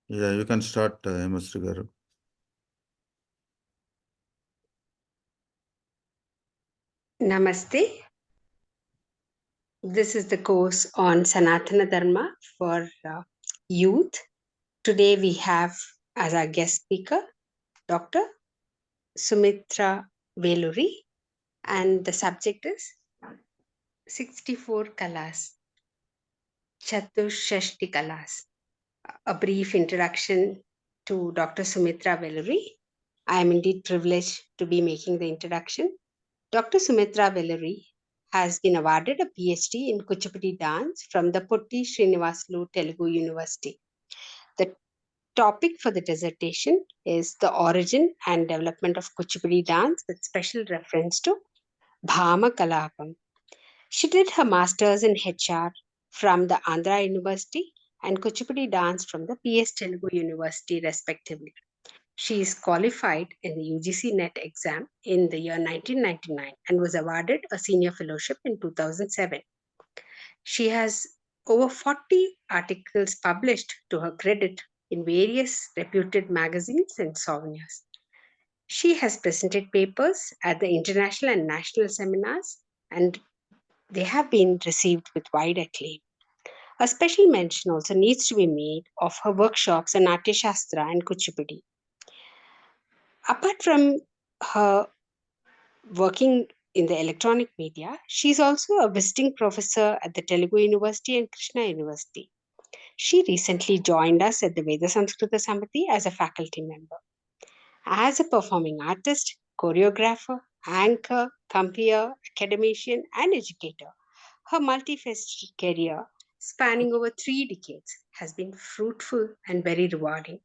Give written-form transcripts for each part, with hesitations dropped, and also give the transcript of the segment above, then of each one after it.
Yeah, you can start, Mr. Garu. Namaste. This is the course on Sanatana Dharma for youth. Today we have as our guest speaker Dr. Sumitra Velury, and the subject is 64 Kalas, Chatushashti Kalas. A brief introduction to Dr. Sumitra Velury. I am indeed privileged to be making the introduction. Dr. Sumitra Velury has been awarded a PhD in Kuchipudi dance from the Potti Srinivasulu Telugu University. The topic for the dissertation is the origin and development of Kuchipudi dance with special reference to Bhama Kalapam. She did her master's in HR from the Andhra University and Kuchipudi dance from the PS Telugu University respectively. She is qualified in the UGC NET exam in the year 1999 and was awarded a senior fellowship in 2007. She has over 40 articles published to her credit in various reputed magazines and souvenirs. She has presented papers at the international and national seminars, and they have been received with wide acclaim. A special mention also needs to be made of her workshops in Natya Shastra and Kuchipudi. Apart from her working in the electronic media, she is also a visiting professor at the Telugu University and Krishna University. She recently joined us at the Veda Samskruti Samiti as a faculty member. As a performing artist, choreographer, anchor, compeer, academician, and educator, her multifaceted career, spanning over 3 decades, has been fruitful and very rewarding.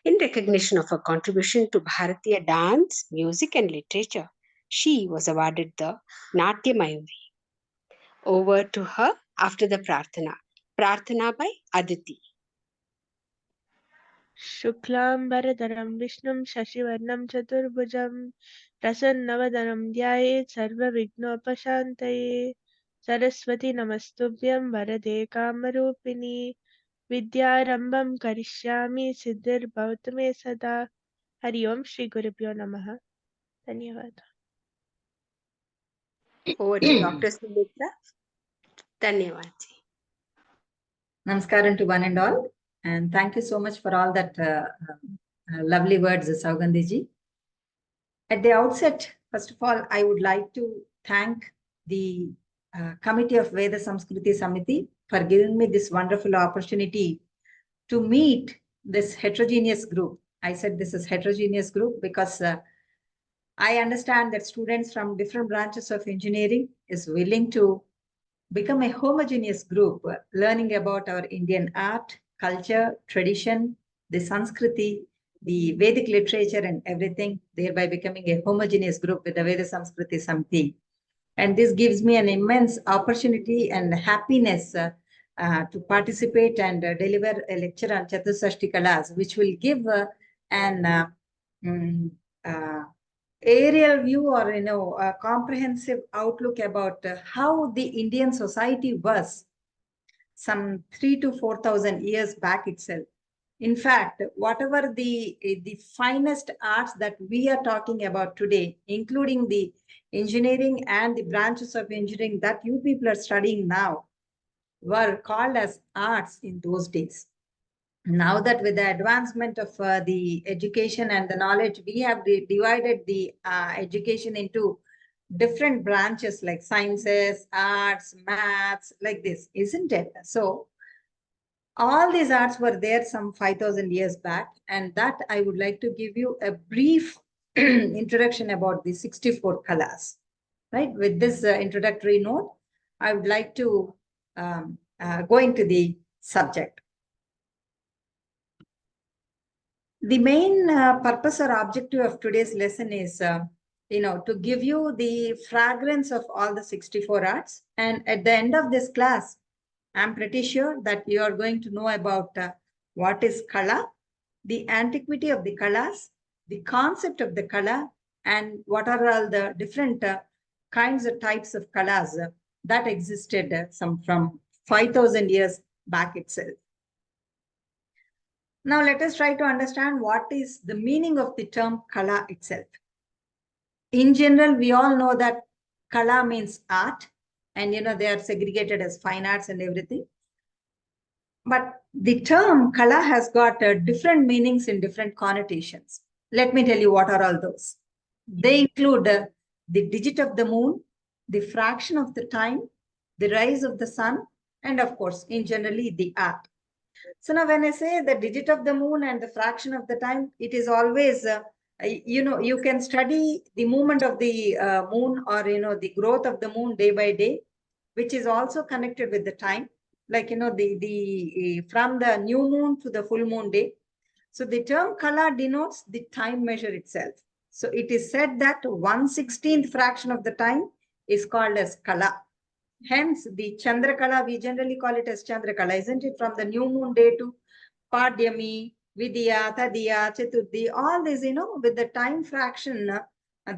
In recognition of her contribution to Bharatiya dance, music, and literature, she was awarded the Natya Mayuri. Over to her after the Prarthana. Prarthana by Aditi. शुक्लाम्बरधरं विष्णुं शशिवर्णं चतुर्भुजं प्रसन्नवदनं ध्यायेत् सर्वविघ्नोपशान्तये सरस्वती नमस्तुभ्यं वरदे कामरूपिणी विद्यारम्भं करिष्यामि सिद्धिर्भवतु मे सदा हरि ओम श्री गुरुभ्यो नमः धन्यवाद Over to Dr. Sumitra. Dhanyavad. Namaskaram to one and all, and thank you so much for all that lovely words, Saugandhiji. At the outset, first of all, I would like to thank the committee of Veda Samskruti Samiti for giving me this wonderful opportunity to meet this heterogeneous group. I said this is heterogeneous group because I understand that students from different branches of engineering is willing to become a homogeneous group, learning about our Indian art, culture, tradition, the Sanskriti, the Vedic literature and everything, thereby becoming a homogeneous group with the Veda Samskruti Samiti. And this gives me an immense opportunity and happiness to participate and deliver a lecture on Chatusashti Kalas, which will give an aerial view or a comprehensive outlook about how the Indian society was some 3,000 to 4,000 years back itself. In fact, whatever the finest arts that we are talking about today, including the engineering and the branches of engineering that you people are studying now, were called as arts in those days. Now that with the advancement of the education and the knowledge, we have divided the education into different branches like sciences, arts, maths, like this, isn't it? So all these arts were there some 5,000 years back, and that I would like to give you a brief introduction about the 64 kalas. Right? With this introductory note, I would like to go into the subject. The main purpose or objective of today's lesson is, to give you the fragrance of all the 64 arts. And at the end of this class, I'm pretty sure that you are going to know about what is Kala, the antiquity of the Kalas, the concept of the Kala, and what are all the different kinds of types of Kalas that existed from 5,000 years back itself. Now let us try to understand what is the meaning of the term kala itself. In general, we all know that kala means art, and they are segregated as fine arts and everything. But the term kala has got different meanings in different connotations. Let me tell you what are all those. They include the digit of the moon, the fraction of the time, the rise of the sun, and of course, in generally, the art. So now when I say the digit of the moon and the fraction of the time, it is always, you can study the movement of the moon, or, the growth of the moon day by day, which is also connected with the time. Like, from the new moon to the full moon day. So the term kala denotes the time measure itself. So it is said that 1/16th fraction of the time is called as kala. Hence, the Chandra Kala, we generally call it as Chandra Kala, isn't it? From the new moon day to Padyami, Vidya, Tadiya, Chaturthi, all this, with the time fraction,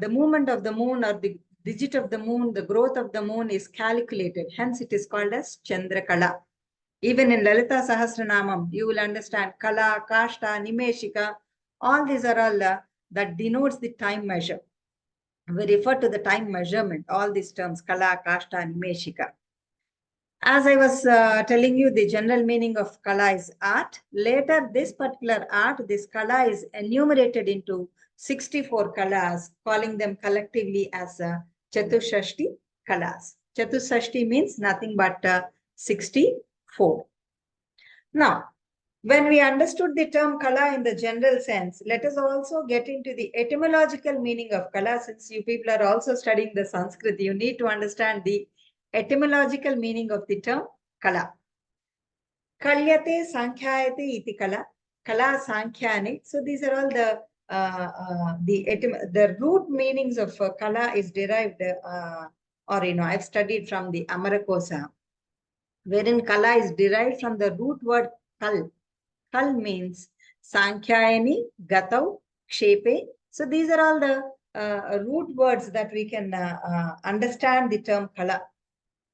the movement of the moon or the digit of the moon, the growth of the moon is calculated. Hence, it is called as Chandra Kala. Even in Lalita Sahasranamam, you will understand Kala, Kashta, Nimeshika, all these are all that denotes the time measure. We refer to the time measurement, all these terms, Kala, Kashta, Nimeshika. As I was telling you, the general meaning of Kala is art. Later, this particular art, this Kala is enumerated into 64 Kalas, calling them collectively as Chatushashti Kalas. Chatushashti means nothing but 64. Now, when we understood the term kala in the general sense, let us also get into the etymological meaning of kala. Since you people are also studying the Sanskrit, you need to understand the etymological meaning of the term kala. Kalyate sankhyayate iti kala, kala sankhyane. So these are all the root meanings of kala is derived, I've studied from the Amarakosa, wherein kala is derived from the root word kal. Kal means Sankhyayani, Gatau, Kshepe. So these are all the root words that we can understand the term Kala.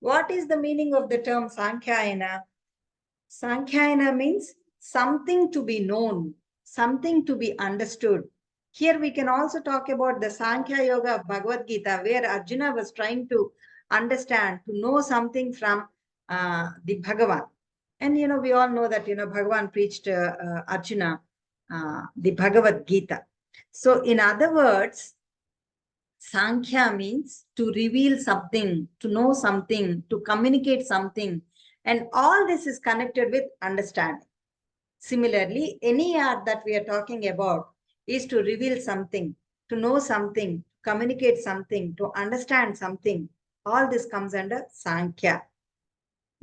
What is the meaning of the term Sankhyayana? Sankhyayana means something to be known, something to be understood. Here we can also talk about the Sankhya Yoga of Bhagavad Gita, where Arjuna was trying to understand, to know something from the Bhagavan. And, we all know that, Bhagavan preached Arjuna the Bhagavad Gita. So, in other words, Sankhya means to reveal something, to know something, to communicate something. And all this is connected with understanding. Similarly, any art that we are talking about is to reveal something, to know something, communicate something, to understand something. All this comes under Sankhya.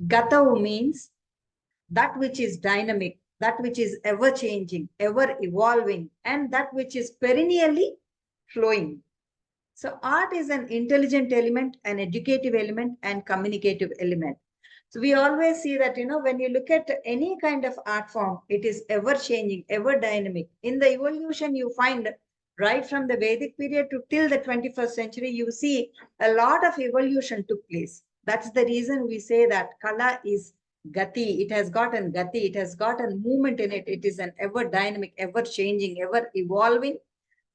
Gatau means that which is dynamic, that which is ever changing, ever evolving, and that which is perennially flowing. So art is an intelligent element, an educative element, and communicative element. So we always see that, when you look at any kind of art form, it is ever changing, ever dynamic. In the evolution, you find right from the Vedic period to till the 21st century, you see a lot of evolution took place. That's the reason we say that Kala is Gati. It has got an Gati. It has got a movement in it. It is an ever dynamic, ever changing, ever evolving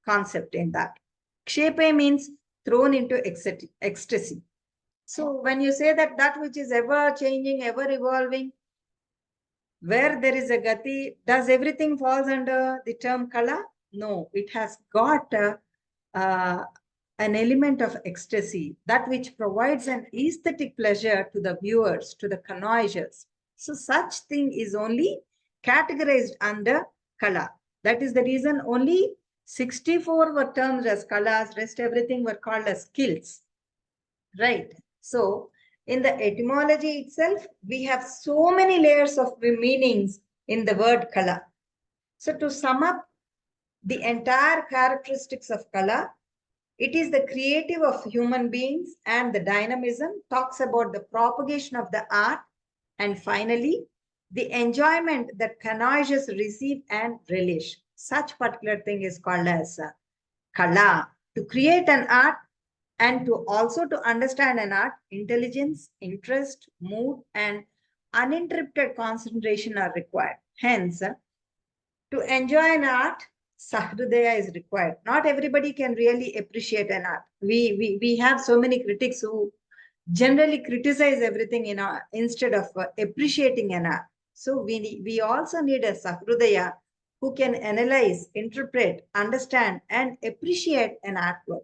concept in that. Kshepe means thrown into ecstasy. So when you say that which is ever changing, ever evolving, where there is a Gati, does everything falls under the term Kala? No, it has got an element of ecstasy, that which provides an aesthetic pleasure to the viewers, to the connoisseurs. So such thing is only categorized under Kala. That is the reason only 64 were termed as Kalas, rest everything were called as skills. Right. So in the etymology itself, we have so many layers of meanings in the word Kala. So to sum up the entire characteristics of Kala, it is the creative of human beings, and the dynamism talks about the propagation of the art, and finally, the enjoyment that connoisseurs receive and relish. Such particular thing is called as Kala. To create an art and to also to understand an art, intelligence, interest, mood, and uninterrupted concentration are required. Hence, to enjoy an art, Sahridaya is required. Not everybody can really appreciate an art. We have so many critics who generally criticize everything in art instead of appreciating an art. So we also need a Sahridaya who can analyze, interpret, understand, and appreciate an artwork.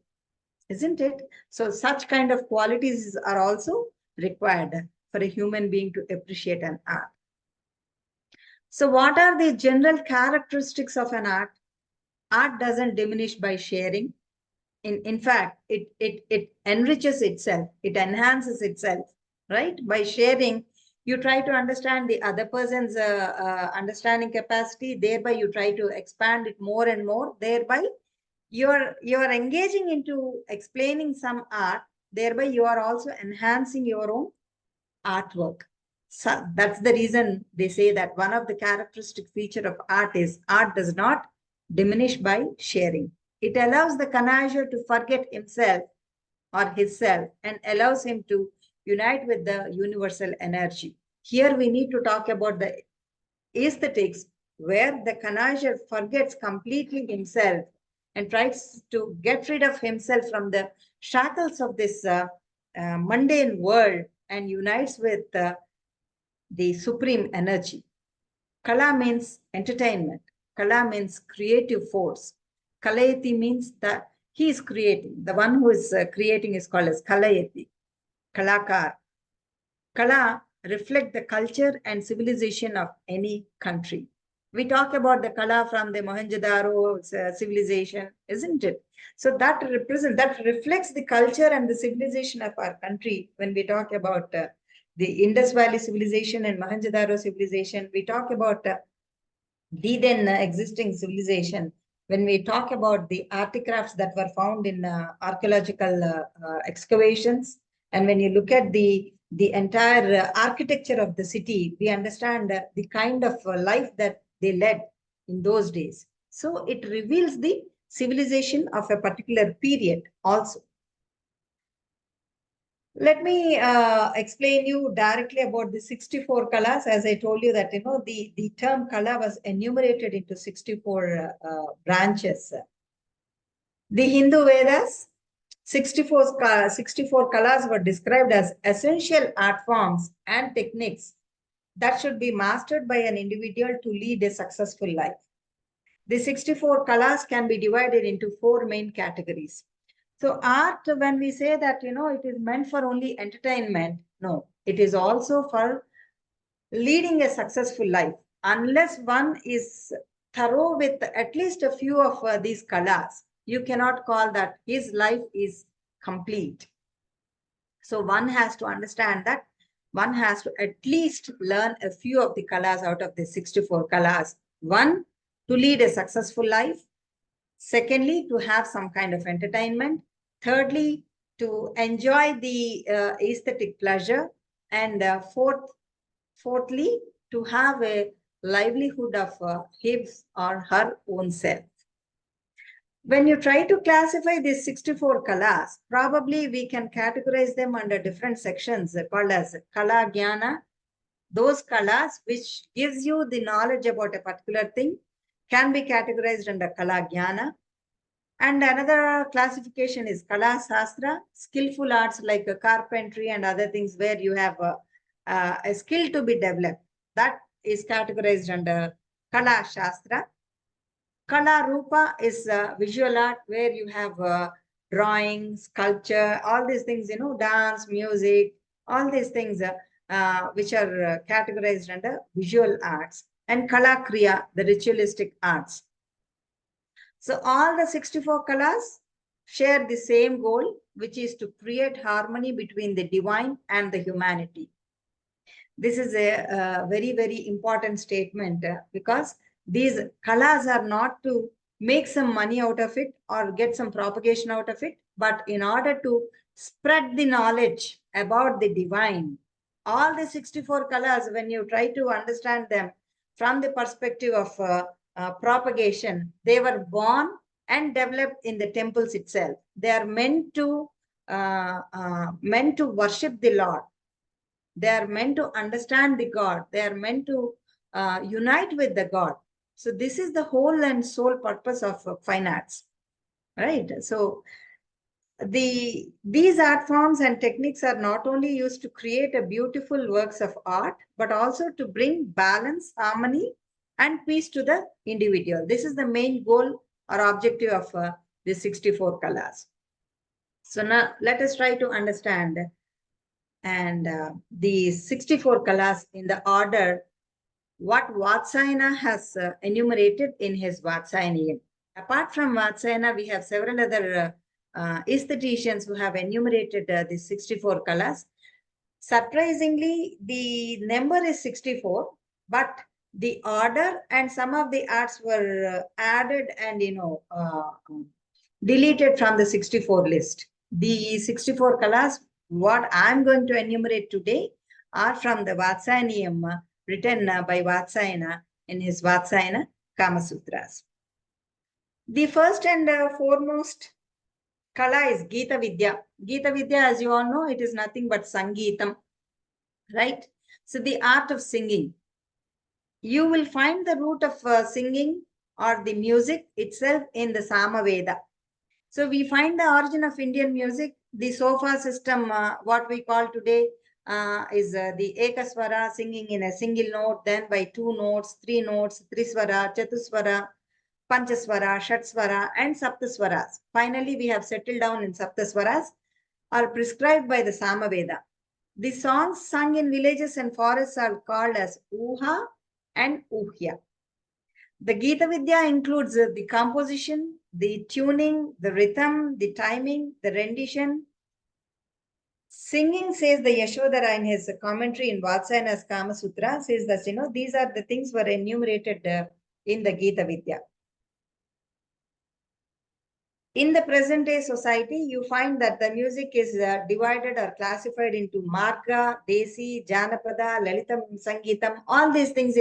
Isn't it? So such kind of qualities are also required for a human being to appreciate an art. So what are the general characteristics of an art? Art doesn't diminish by sharing. In fact, it enriches itself. It enhances itself, right? By sharing, you try to understand the other person's understanding capacity. Thereby, you try to expand it more and more. Thereby, you're engaging into explaining some art. Thereby, you are also enhancing your own artwork. So that's the reason they say that one of the characteristic feature of art is art does not diminish by sharing. It allows the connoisseur to forget himself or himself and allows him to unite with the universal energy. Here we need to talk about the aesthetics where the connoisseur forgets completely himself and tries to get rid of himself from the shackles of this mundane world and unites with the supreme energy. Kala means entertainment. Kala means creative force. Kalayati means that he is creating. The one who is creating is called as Kalayati, Kalakar. Kala reflect the culture and civilization of any country. We talk about the Kala from the Mohenjo-daro civilization, isn't it? So that reflects the culture and the civilization of our country. When we talk about the Indus Valley civilization and Mohenjo-daro civilization, we talk about the then existing civilization. When we talk about the artifacts that were found in archaeological excavations, and when you look at the entire architecture of the city, we understand the kind of life that they led in those days. So it reveals the civilization of a particular period also. Let me explain you directly about the 64 kalas. As I told you that, the term kala was enumerated into 64 branches. The Hindu Vedas, 64 kalas were described as essential art forms and techniques that should be mastered by an individual to lead a successful life. The 64 kalas can be divided into 4 main categories. So art, when we say that, it is meant for only entertainment, no, it is also for leading a successful life. Unless one is thorough with at least a few of these kalas, you cannot call that his life is complete. So one has to understand that one has to at least learn a few of the kalas out of the 64 kalas. One, to lead a successful life. Secondly, to have some kind of entertainment. Thirdly, to enjoy the aesthetic pleasure. And fourthly, to have a livelihood of his or her own self. When you try to classify these 64 kalas, probably we can categorize them under different sections called as kala jnana. Those kalas which gives you the knowledge about a particular thing can be categorized under kala jnana. And another classification is Kala Sastra, skillful arts like carpentry and other things where you have a skill to be developed. That is categorized under Kala Shastra. Kala Rupa is visual art where you have drawing, sculpture, all these things, dance, music, all these things which are categorized under visual arts. And Kala Kriya, the ritualistic arts. So all the 64 kalas share the same goal, which is to create harmony between the divine and the humanity. This is a very, very important statement because these kalas are not to make some money out of it or get some propagation out of it, but in order to spread the knowledge about the divine. All the 64 kalas, when you try to understand them from the perspective of propagation, they were born and developed in the temples itself. They are meant to worship the Lord. They are meant to understand the God. They are meant to unite with the God. So this is the whole and sole purpose of fine arts, right? So these art forms and techniques are not only used to create a beautiful works of art, but also to bring balance, harmony, and peace to the individual. This is the main goal or objective of the 64 colors. So now let us try to understand and the 64 colors in the order what Vatsayana has enumerated in his Vatsayaniyam. Apart from Vatsayana, we have several other aestheticians who have enumerated the 64 colors. Surprisingly, the number is 64, but the order and some of the arts were added and deleted from the 64 list. The 64 colors, what I'm going to enumerate today, are from the Vatsayaniyam written by Vatsayana in his Vatsayana Kama Sutras. The first and foremost kala is Gita Vidya. Gita Vidya, as you all know, it is nothing but Sangeetam, right? So the art of singing. You will find the root of singing or the music itself in the Samaveda. So we find the origin of Indian music. The sofa system, what we call today, is the Ekaswara, singing in a single note, then by 2 notes, 3 notes, Triswara, Chatuswara, Panchaswara, Shatswara, and Saptaswaras. Finally, we have settled down in Saptaswaras, are prescribed by the Samaveda. The songs sung in villages and forests are called as Uha and Uhya. The Gita Vidya includes the composition, the tuning, the rhythm, the timing, the rendition. Singing, says the Yashodhara in his commentary in Vatsayana's Kama Sutra, says that, these are the things were enumerated in the Gita Vidya. In the present day society, you find that the music is divided or classified into Marga, Desi, Janapada, Lalitam, Sangeetam, all these things,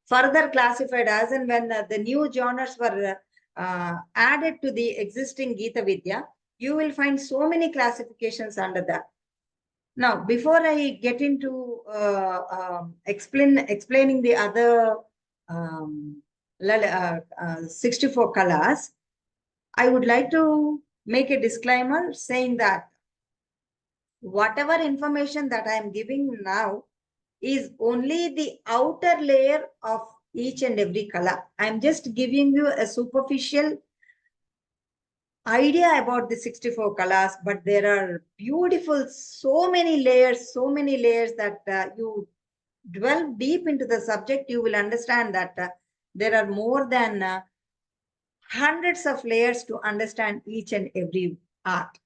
further classified as and when the new genres were added to the existing Gita Vidya, you will find so many classifications under that. Now, before I get into explaining the other 64 colors, I would like to make a disclaimer saying that whatever information that I am giving now is only the outer layer of each and every color. I am just giving you a superficial idea about the 64 colors, but there are beautiful, so many layers that you delve deep into the subject, you will understand that there are more than hundreds of layers to understand each and every art.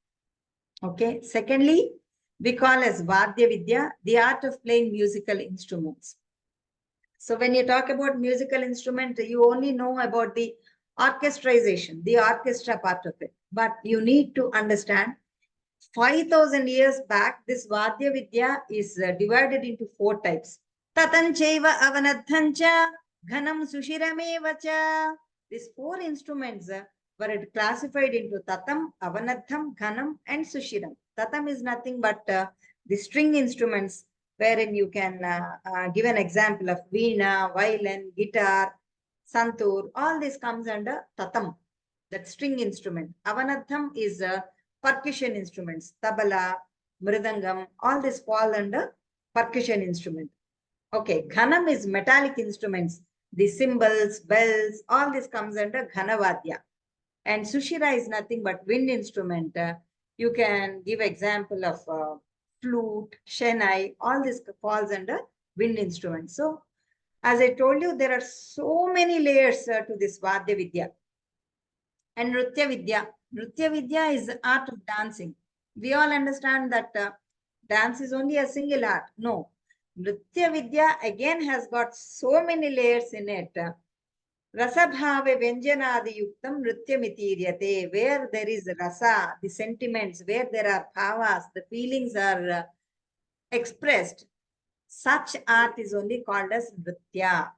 Okay. Secondly, we call as Vadya Vidya, the art of playing musical instruments. So when you talk about musical instrument, you only know about the orchestration, the orchestra part of it. But you need to understand 5,000 years back, this Vadya Vidya is divided into 4 types. Tatancheva avanadhancha, ghanam sushirameva. These 4 instruments were classified into Tatam, Avanadham, Ghanam, and Sushiram. Tatam is nothing but the string instruments, wherein you can give an example of veena, violin, guitar, santur. All this comes under Tatam, that string instrument. Avanadham is percussion instruments, tabala, mridangam, all this fall under percussion instrument. Okay, Ghanam is metallic instruments. The cymbals, bells, all this comes under Ghanavadya. And Sushira is nothing but wind instrument. You can give example of flute, shenai, all this falls under wind instruments. So, as I told you, there are so many layers to this Vadya Vidya. And Nritya Vidya. Nritya Vidya is the art of dancing. We all understand that dance is only a single art. No. Nritya Vidya again has got so many layers in it. Rasabhave Vyanjanadi Yuktam Nrityamitiryate, where there is rasa, the sentiments, where there are bhavas, the feelings are expressed. Such art is only called as Nritya.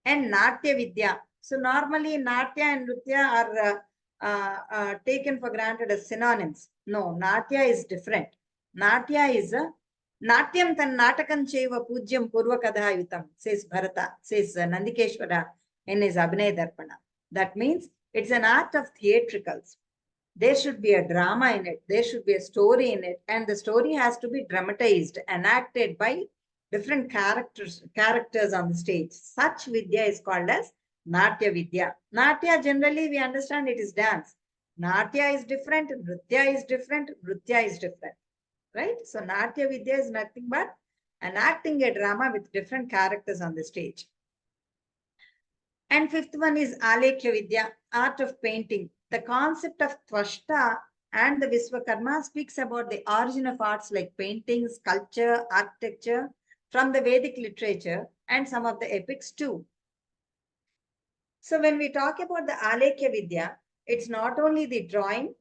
And Natya Vidya. So normally Natya and Nritya are taken for granted as synonyms. No, Natya is different. Natya is a Natyam tan natakam cheva pujyam purvakadhayutam, says Bharata, says Nandikeshwara in his Abhinay Darpana. That means it's an art of theatricals. There should be a drama in it. There should be a story in it. And the story has to be dramatized, enacted by different characters on the stage. Such Vidya is called as Natya Vidya. Natya, generally, we understand it is dance. Natya is different, Nritya is different, Nritya is different. Right? So Natya Vidya is nothing but enacting a drama with different characters on the stage. And fifth one is Alekhya Vidya, art of painting. The concept of Tvashta and the Viswakarma speaks about the origin of arts like painting, sculpture, architecture from the Vedic literature and some of the epics too. So when we talk about the Alekhya Vidya, it's not only the drawing,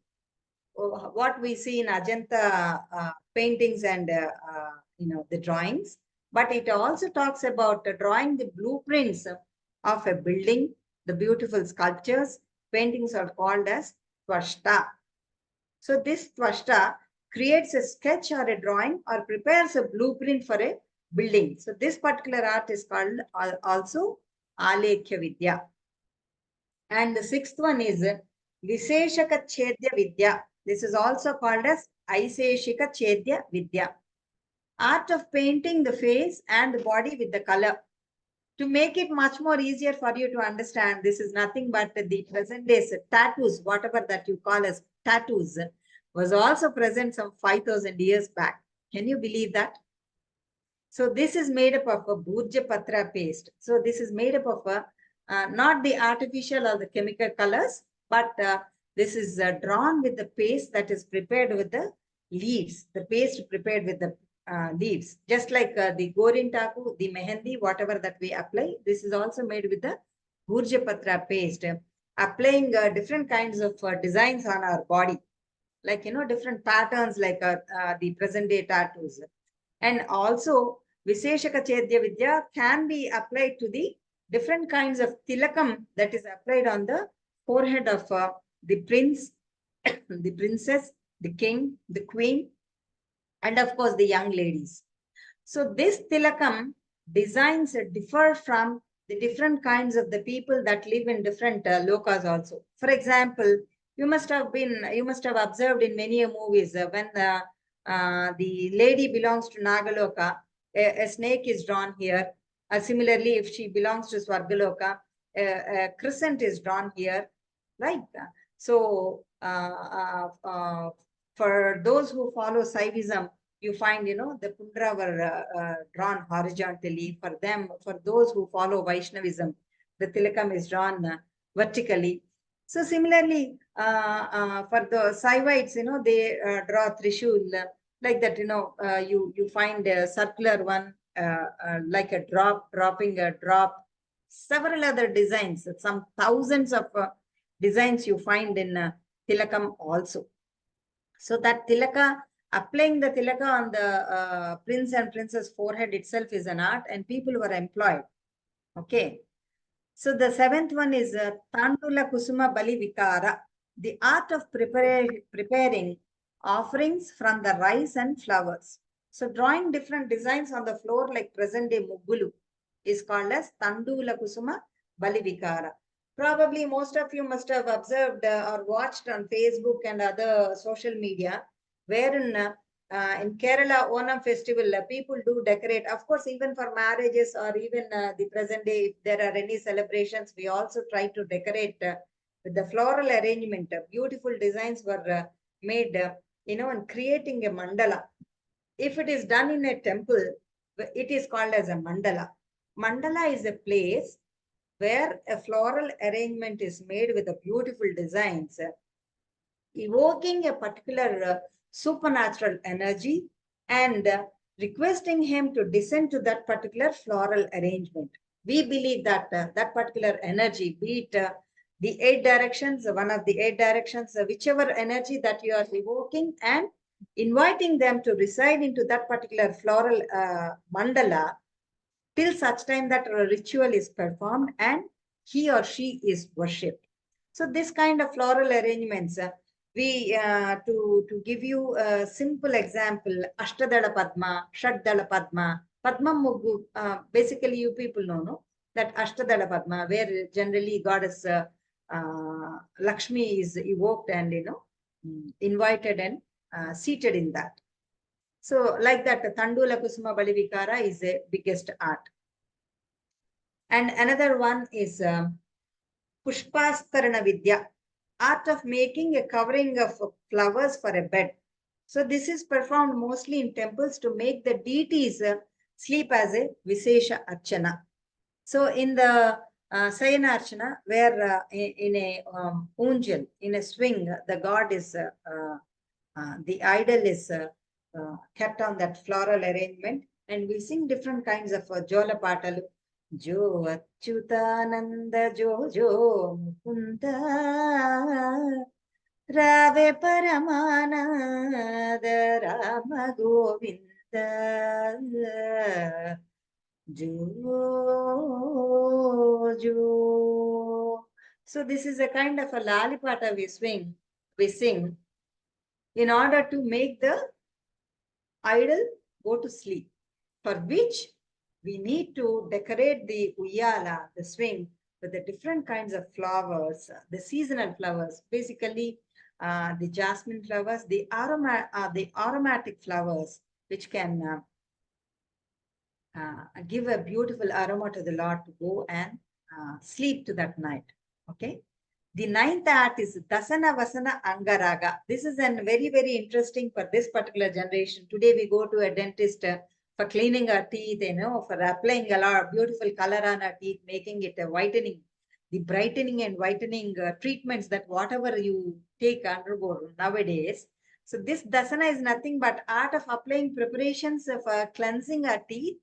what we see in Ajanta paintings and the drawings, but it also talks about drawing the blueprints of a building, the beautiful sculptures. Paintings are called as Tvashta. So this Tvashta creates a sketch or a drawing or prepares a blueprint for a building. So this particular art is called also Alekhya Vidya. And the sixth one is Viseshaka Chedya Vidya. This is also called as Aiseshika Chedya Vidya. Art of painting the face and the body with the color. To make it much more easier for you to understand, this is nothing but the present days tattoos, whatever that you call as tattoos, was also present some 5,000 years back. Can you believe that? So this is made up of a Bhurja Patra paste. So this is made up of not the artificial or the chemical colors, but this is drawn with the paste that is prepared with the leaves, the paste prepared with the leaves. Just like the Gorintaku, the Mehendi, whatever that we apply, this is also made with the Bhurja Patra paste, applying different kinds of designs on our body, like, different patterns like the present day tattoos. And also, Visheshaka Chedya Vidya can be applied to the different kinds of tilakam that is applied on the forehead of the prince, the princess, the king, the queen, and of course the young ladies. So this tilakam designs differ from the different kinds of the people that live in different lokas also. For example, you must have observed in many movies when the lady belongs to Nagaloka, a snake is drawn here. Similarly, if she belongs to Swargaloka, a crescent is drawn here, right? So for those who follow Saivism, you find, the Pundra were drawn horizontally. For them, for those who follow Vaishnavism, the Tilakam is drawn vertically. So similarly, for the Saivites, they draw Trishul like that, you find a circular one, like a dropping a drop, several other designs, some thousands of designs you find in Tilakam also. So that Tilaka, applying the Tilaka on the prince and princess forehead itself is an art, and people were employed. Okay. So the seventh one is Tandula Kusuma Bali Vikara, the art of preparing offerings from the rice and flowers. So drawing different designs on the floor like present day Muggulu is called as Tandula Kusuma Bali Vikara. Probably most of you must have observed or watched on Facebook and other social media, wherein in Kerala Onam festival, people do decorate. Of course, even for marriages or even the present day, if there are any celebrations, we also try to decorate with the floral arrangement. Beautiful designs were made, and creating a mandala. If it is done in a temple, it is called as a mandala. Mandala is a place where a floral arrangement is made with the beautiful designs, evoking a particular supernatural energy and requesting him to descend to that particular floral arrangement. We believe that that particular energy, be it the 8 directions, one of the 8 directions, whichever energy that you are evoking and inviting them to reside into that particular floral mandala, till such time that a ritual is performed and he or she is worshipped. So this kind of floral arrangements, we to give you a simple example, Ashtadala Padma, Shadala Padma, Padma Muggu. Basically, you people know, no, that Ashtadala Padma, where generally goddess Lakshmi is evoked and invited and seated in that. So, like that, Tandula Kusuma Balivikara is the biggest art. And another one is Pushpastarana Vidya, art of making a covering of flowers for a bed. So this is performed mostly in temples to make the deities sleep as a Visesha Archana. So in the Sayana Archana, where in a unjal, in a swing, the god is, the idol is kept on that floral arrangement, and we sing different kinds of Jola Patalu. Jo Achyutananda Jo Jo Mukunda Rave Paramananda Rama Govinda Jo Jo. So this is a kind of a lalipata we sing in order to make the idol go to sleep, for which we need to decorate the uyala, the swing, with the different kinds of flowers, the seasonal flowers, basically the jasmine flowers, the aromatic flowers, which can give a beautiful aroma to the Lord to go and sleep to that night. Okay. The ninth art is Dasana Vasana Angaraga. This is a very, very interesting for this particular generation. Today we go to a dentist for cleaning our teeth, for applying a lot of beautiful color on our teeth, making it a whitening, the brightening and whitening treatments that whatever you take undergo nowadays. So this Dasana is nothing but art of applying preparations for cleansing our teeth,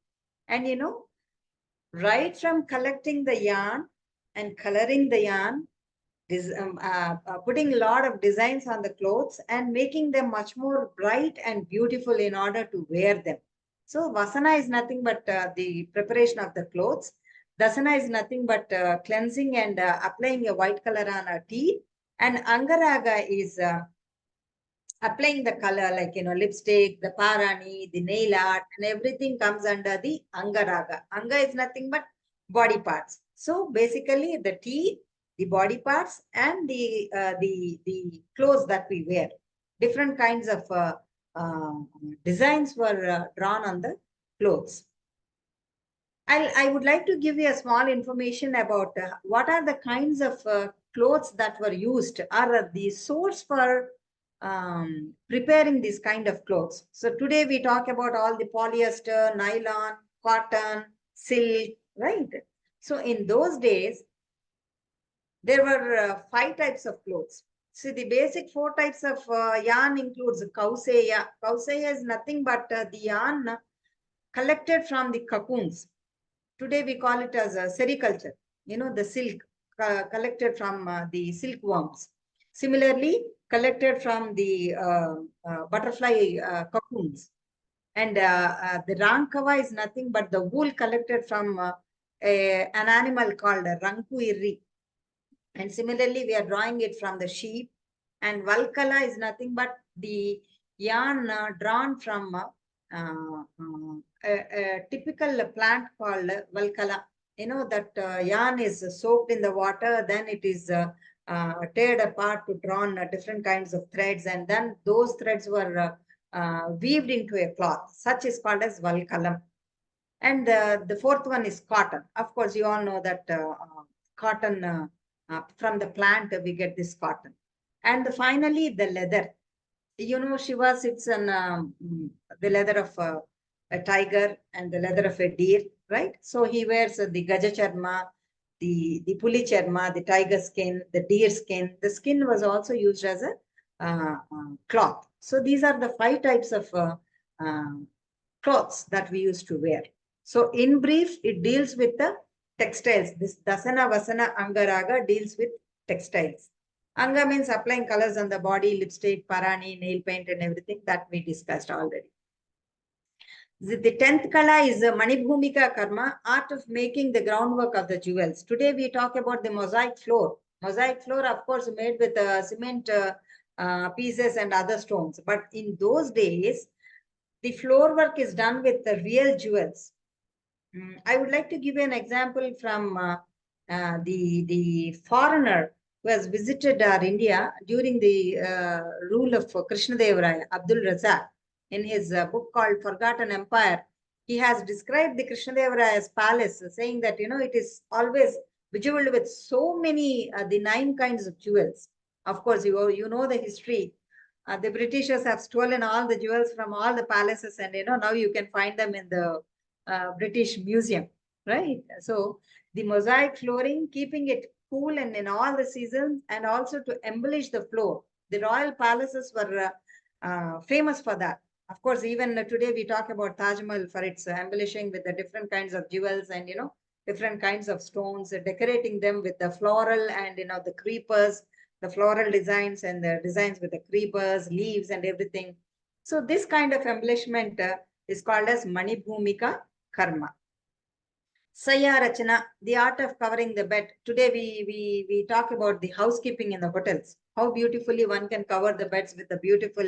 and right from collecting the yarn and coloring the yarn, putting a lot of designs on the clothes and making them much more bright and beautiful in order to wear them. So Vasana is nothing but the preparation of the clothes. Dasana is nothing but cleansing and applying a white color on our teeth. And Angaraga is applying the color, like, lipstick, the parani, the nail art, and everything comes under the Angaraga. Anga is nothing but body parts. So basically the teeth, the body parts, and the clothes that we wear. Different kinds of designs were drawn on the clothes. I would like to give you a small information about what are the kinds of clothes that were used, or the source for preparing this kind of clothes. So today we talk about all the polyester, nylon, cotton, silk, right? So in those days, there were 5 types of clothes. See, the basic 4 types of yarn includes kauseya. Kauseya is nothing but the yarn collected from the cocoons. Today we call it as sericulture. The silk collected from the silkworms. Similarly, collected from the butterfly cocoons. And the rankava is nothing but the wool collected from an animal called ranku irri. And similarly, we are drawing it from the sheep. And valkala is nothing but the yarn drawn from a typical plant called valkala. That yarn is soaked in the water, then it is teared apart to drawn different kinds of threads, and then those threads were weaved into a cloth. Such is called as valkalam. And the 4th one is cotton. Of course, you all know that cotton, from the plant, we get this cotton. And finally, the leather. Shiva sits on the leather of a tiger and the leather of a deer, right? So he wears the gaja charma, the puli charma, the tiger skin, the deer skin. The skin was also used as a cloth. So these are the 5 types of clothes that we used to wear. So in brief, it deals with the textiles. This Dasana, Vasana, Angaraga deals with textiles. Anga means applying colors on the body, lipstick, parani, nail paint, and everything that we discussed already. The 10th kala is Manibhumika Karma, art of making the groundwork of the jewels. Today we talk about the mosaic floor. Mosaic floor, of course, made with cement pieces and other stones. But in those days, the floor work is done with the real jewels. I would like to give you an example from the foreigner who has visited our India during the rule of Krishna Deva Raya, Abdul Razak. In his book called Forgotten Empire, he has described the Krishna Deva Raya's palace, saying that, it is always bejeweled with so many, the 9 kinds of jewels. Of course, you know the history. The Britishers have stolen all the jewels from all the palaces, and now you can find them in the British Museum, right? So the mosaic flooring, keeping it cool and in all the seasons, and also to embellish the floor. The royal palaces were famous for that. Of course, even today we talk about Taj Mahal for its embellishing with the different kinds of jewels and different kinds of stones, decorating them with the floral and the creepers, the floral designs and the designs with the creepers, leaves and everything. So this kind of embellishment is called as Mani Bhumika Karma. Saya Rachana, the art of covering the bed. Today we talk about the housekeeping in the hotels. How beautifully one can cover the beds with the beautiful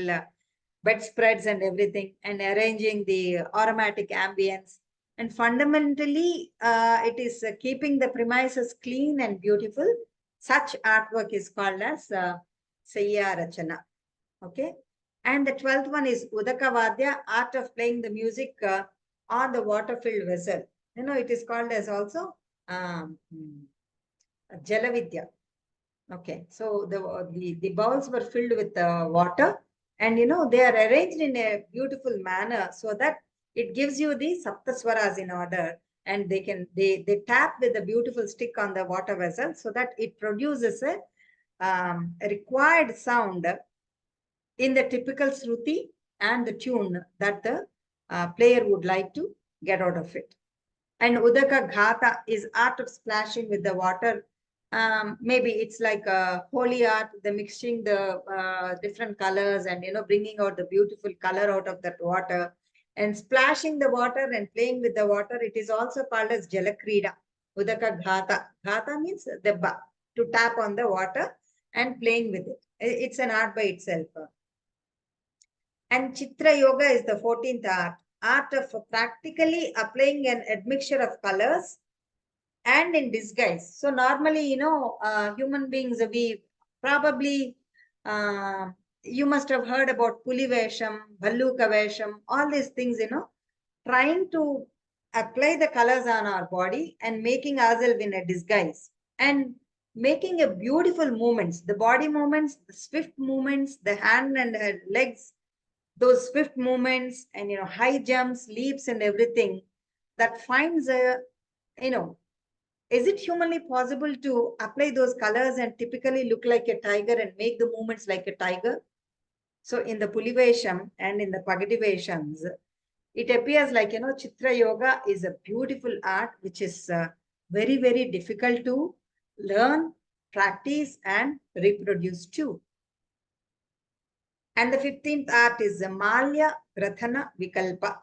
bedspreads and everything, and arranging the aromatic ambience. And fundamentally, it is keeping the premises clean and beautiful. Such artwork is called as Saya Rachana. Okay. And the 12th one is Udaka Vadya, art of playing the music on the water-filled vessel. It is called as also Jalavidya. Okay, so the bowls were filled with water, and they are arranged in a beautiful manner so that it gives you the saptaswaras in order, and they tap with a beautiful stick on the water vessel so that it produces a required sound in the typical Shruti and the tune that the player would like to get out of it. And Udaka Ghata is art of splashing with the water. Maybe it's like a holy art, the mixing the different colors and, bringing out the beautiful color out of that water and splashing the water and playing with the water. It is also called as Jalakrida, Udaka Ghata. Ghata means debba, to tap on the water and playing with it. It's an art by itself. And Chitra Yoga is the 14th art of practically applying an admixture of colors and in disguise. So normally, human beings, we probably, you must have heard about Puli Vesham, Bhalluka Vesham, all these things, trying to apply the colors on our body and making ourselves in a disguise and making a beautiful movements, the body movements, the swift movements, the hand and legs, those swift movements and, high jumps, leaps and everything that finds a, is it humanly possible to apply those colors and typically look like a tiger and make the movements like a tiger? So in the Pulivesham and in the Pagadiveshams, it appears like, Chitra Yoga is a beautiful art, which is very, very difficult to learn, practice and reproduce too. And the 15th art is Malya Grathana Vikalpa.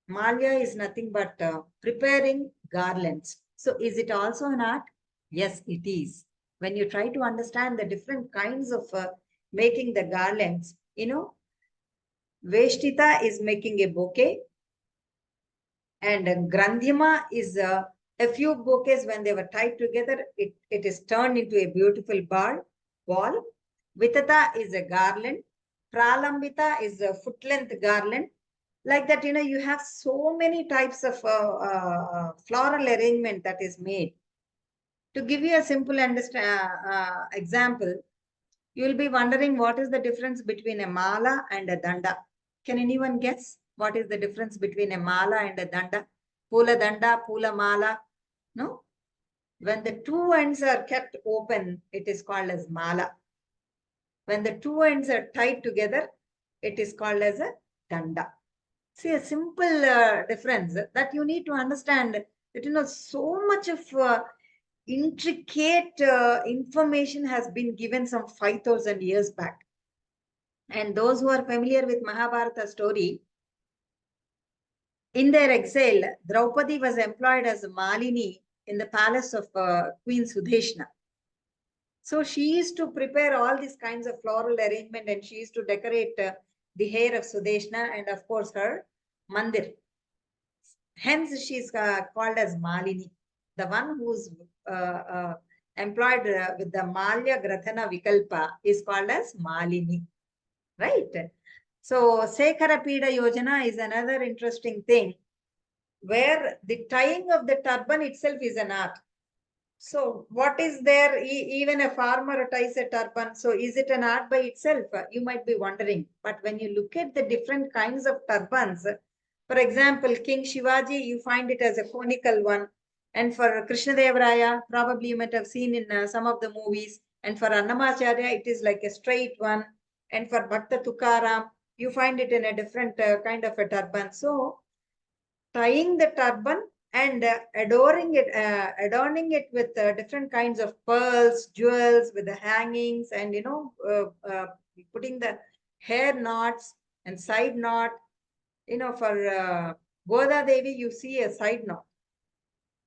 Malya is nothing but preparing garlands. So is it also an art? Yes, it is. When you try to understand the different kinds of making the garlands, Veshtita is making a bouquet, and Grandhyama is a few bouquets when they were tied together, it is turned into a beautiful ball. Vitata is a garland. Pralambita is a foot-length garland. Like that, you have so many types of floral arrangement that is made. To give you a simple example, you will be wondering what is the difference between a mala and a danda. Can anyone guess what is the difference between a mala and a danda? Pula danda, pula mala. No? When the two ends are kept open, it is called as mala. When the two ends are tied together, it is called as a danda. See, a simple difference that you need to understand that, so much of intricate information has been given some 5,000 years back. And those who are familiar with Mahabharata story, in their exile, Draupadi was employed as a Malini in the palace of Queen Sudeshna. So she used to prepare all these kinds of floral arrangement, and she used to decorate the hair of Sudeshna and of course her mandir. Hence she is called as Malini, the one who's employed with the Malya Grathana Vikalpa is called as Malini, right? So Sekhara Pida Yojana is another interesting thing, where the tying of the turban itself is an art. So what is there? Even a farmer ties a turban. So is it an art by itself? You might be wondering. But when you look at the different kinds of turbans, for example, King Shivaji, you find it as a conical one. And for Krishnadevaraya, probably you might have seen in some of the movies. And for Annamacharya, it is like a straight one. And for Bhakta Tukaram, you find it in a different kind of a turban. So tying the turban and adorning it with different kinds of pearls, jewels, with the hangings, and putting the hair knots and side knot. For Goda Devi, you see a side knot.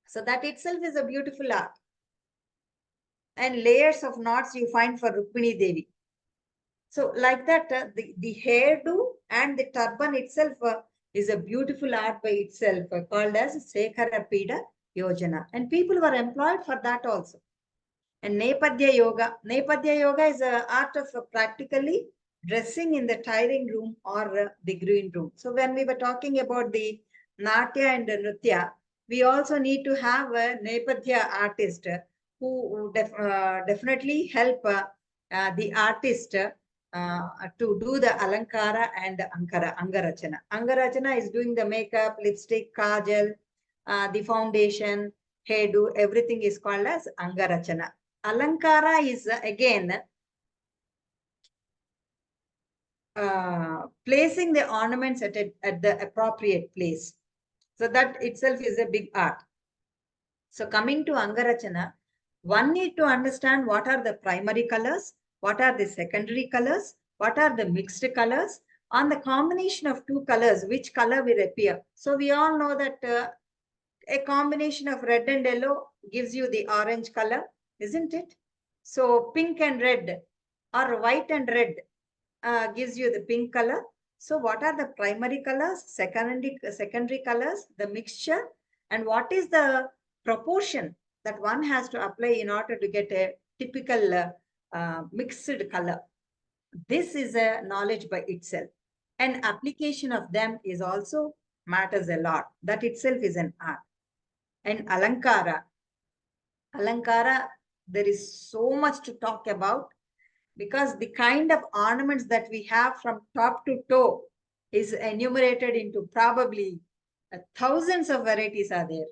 So that itself is a beautiful art. And layers of knots you find for Rukmini Devi. So like that, the hairdo and the turban itself is a beautiful art by itself, called as Sekhara Pida Yojana. And people were employed for that also. And Nepadya Yoga. Nepadya Yoga is an art of practically dressing in the tiring room or the green room. So when we were talking about the Natya and the Nritya, we also need to have a Nepadya artist who definitely help the artist to do the Alankara and Angarachana. Angarachana is doing the makeup, lipstick, kajal, the foundation, hairdo, everything is called as Angarachana. Alankara is again placing the ornaments at the appropriate place. So that itself is a big art. So coming to Angarachana, one need to understand what are the primary colors, what are the secondary colors, what are the mixed colors. On the combination of two colors, which color will appear. So we all know that a combination of red and yellow gives you the orange color, isn't it? So pink and red or white and red gives you the pink color. So what are the primary colors, secondary colors, the mixture, and what is the proportion that one has to apply in order to get a typical mixed color? This is a knowledge by itself. And application of them is also matters a lot. That itself is an art. And Alankara, there is so much to talk about, because the kind of ornaments that we have from top to toe is enumerated into probably thousands of varieties are there.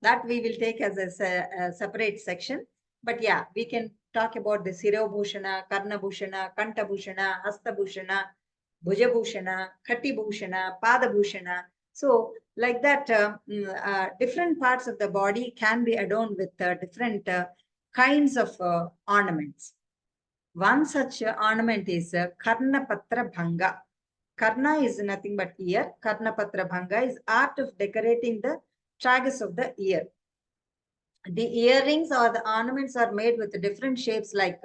That we will take as a separate section. But yeah, we can talk about the Sirobhushana, Karnabhushana, Kantabhushana, Hastabhushana, Bhujabhushana, Khatibhushana, Padabhushana. So like that, different parts of the body can be adorned with different kinds of ornaments. One such ornament is Karnapatra Bhanga. Karna is nothing but ear. Karnapatra Bhanga is art of decorating the tragus of the ear. The earrings or the ornaments are made with different shapes, like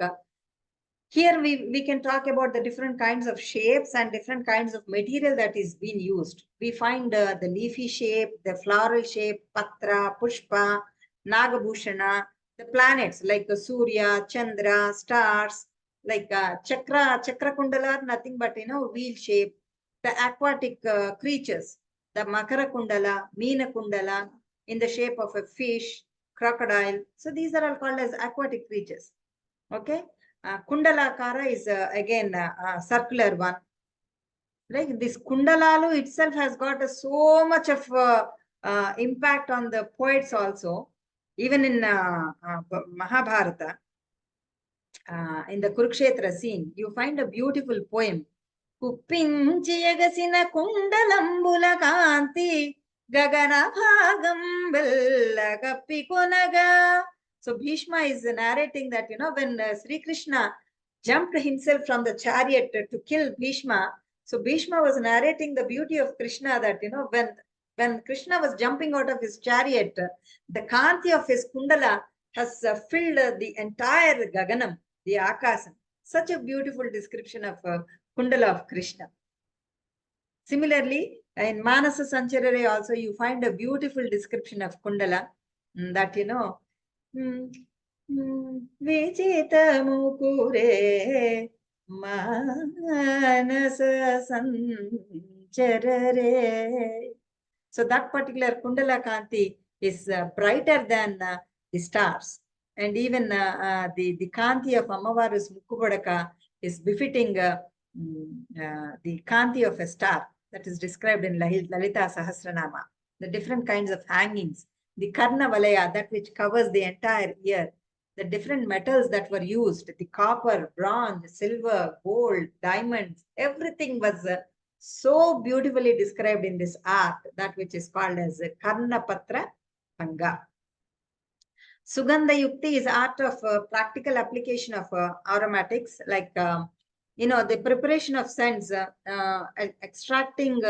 here we can talk about the different kinds of shapes and different kinds of material that is being used. We find the leafy shape, the floral shape, patra, pushpa, nagabhushana, the planets like Surya, Chandra, stars, like chakra kundala, nothing but wheel shape, the aquatic creatures, the makara kundala, meena kundala, in the shape of a fish, crocodile. So these are all called as aquatic creatures. Okay. Kundalakara is again a circular one. Like this Kundalalu itself has got so much of impact on the poets also. Even in Mahabharata, in the Kurukshetra scene, you find a beautiful poem. Kuppinchiyagasina kundalambula kanti gagana bhagam bella kapikunaga. So Bhishma is narrating that, when Sri Krishna jumped himself from the chariot to kill Bhishma, so Bhishma was narrating the beauty of Krishna, that, when Krishna was jumping out of his chariot, the kanti of his kundala has filled the entire Gaganam, the Akasam. Such a beautiful description of Kundala of Krishna. Similarly, in Manasa Sancharare also you find a beautiful description of Kundala that, you know, Vijita Mukure Manasa Sancharare. So that particular Kundala Kanti is brighter than the stars. And even the Kanti of Amavaru's Mukubadaka is befitting the Kanti of a star that is described in Lalita Sahasranama. The different kinds of hangings, the Karna Valaya, that which covers the entire ear, the different metals that were used, the copper, bronze, silver, gold, diamonds, everything was so beautifully described in this art, that which is called as Karna Patra Panga. Sugandha Yukti is art of practical application of aromatics, like you know, the preparation of scents, extracting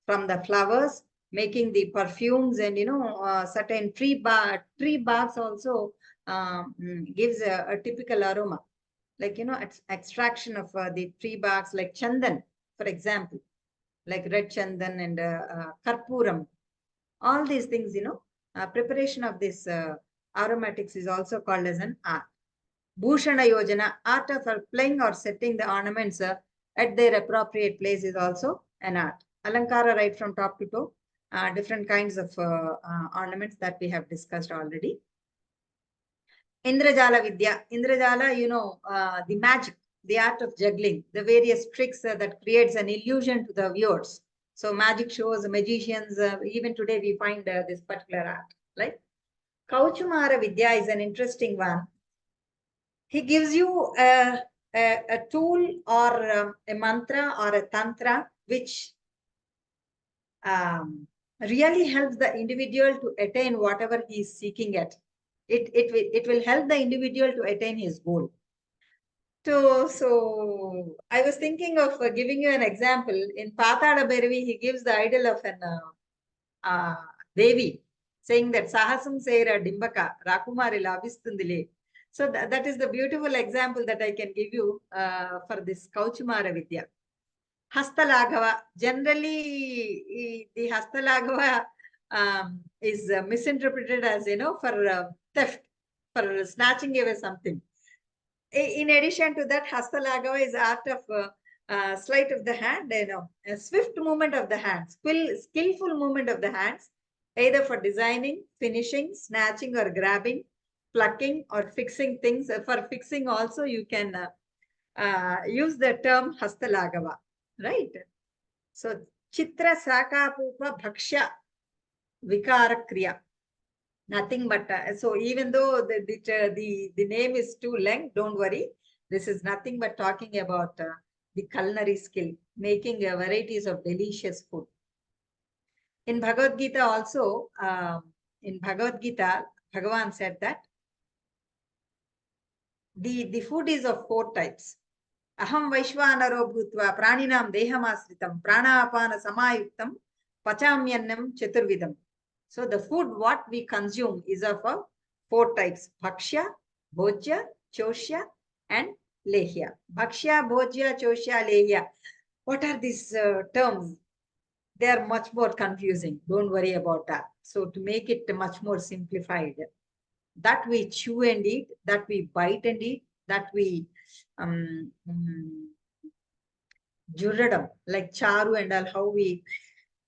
from the flowers, making the perfumes, and you know, certain tree barks also gives a typical aroma, like, you know, extraction of the tree barks, like chandan, for example, like red chandan and karpuram. All these things, you know, preparation of this aromatics is also called as an art. Bhushana Yojana, art of applying or setting the ornaments at their appropriate place, is also an art. Alankara, right from top to toe, different kinds of ornaments that we have discussed already. Indrajala Vidya, Indrajala, you know, the magic, the art of juggling, the various tricks that creates an illusion to the viewers. So magic shows, magicians, even today we find this particular art, right? Kauchumara Vidya is an interesting one. He gives you a tool or a mantra or a tantra which really helps the individual to attain whatever he is seeking at. It will help the individual to attain his goal. So I was thinking of giving you an example. In Patada Bhairavi, he gives the idol of an Devi, saying that Sahasam Seira Dimbaka, Rakumari Labistundile. So that is the beautiful example that I can give you for this Kauchumara Vidya. Hastalaghava, generally the Hastalaghava is misinterpreted as, you know, for theft, for snatching away something. In addition to that, Hastalaghava is art of sleight of the hand, you know, a swift movement of the hands, skillful movement of the hands, either for designing, finishing, snatching or grabbing, plucking or fixing things. For fixing also, you can use the term Hastalaghava, right? So, Chitra Saka Pupa Bhaksha Vikara Kriya. Nothing but, so even though the name is too long, don't worry. This is nothing but talking about the culinary skill, making varieties of delicious food. In Bhagavad Gita also, in Bhagavad Gita, Bhagavan said that the food is of 4 types. Aham Vaishvanaro Bhutva Praninam Dehamasritam Pranapana Samayuktam Pachamyannam Chaturvidam. So the food what we consume is of 4 types: Bhakshya, Bhojya, Choshya and Lehya. Bhakshya, Bhojya, Choshya, Lehya. What are these terms? They are much more confusing. Don't worry about that. So to make it much more simplified, that we chew and eat, that we bite and eat, that we jurradam, like charu and all, how we,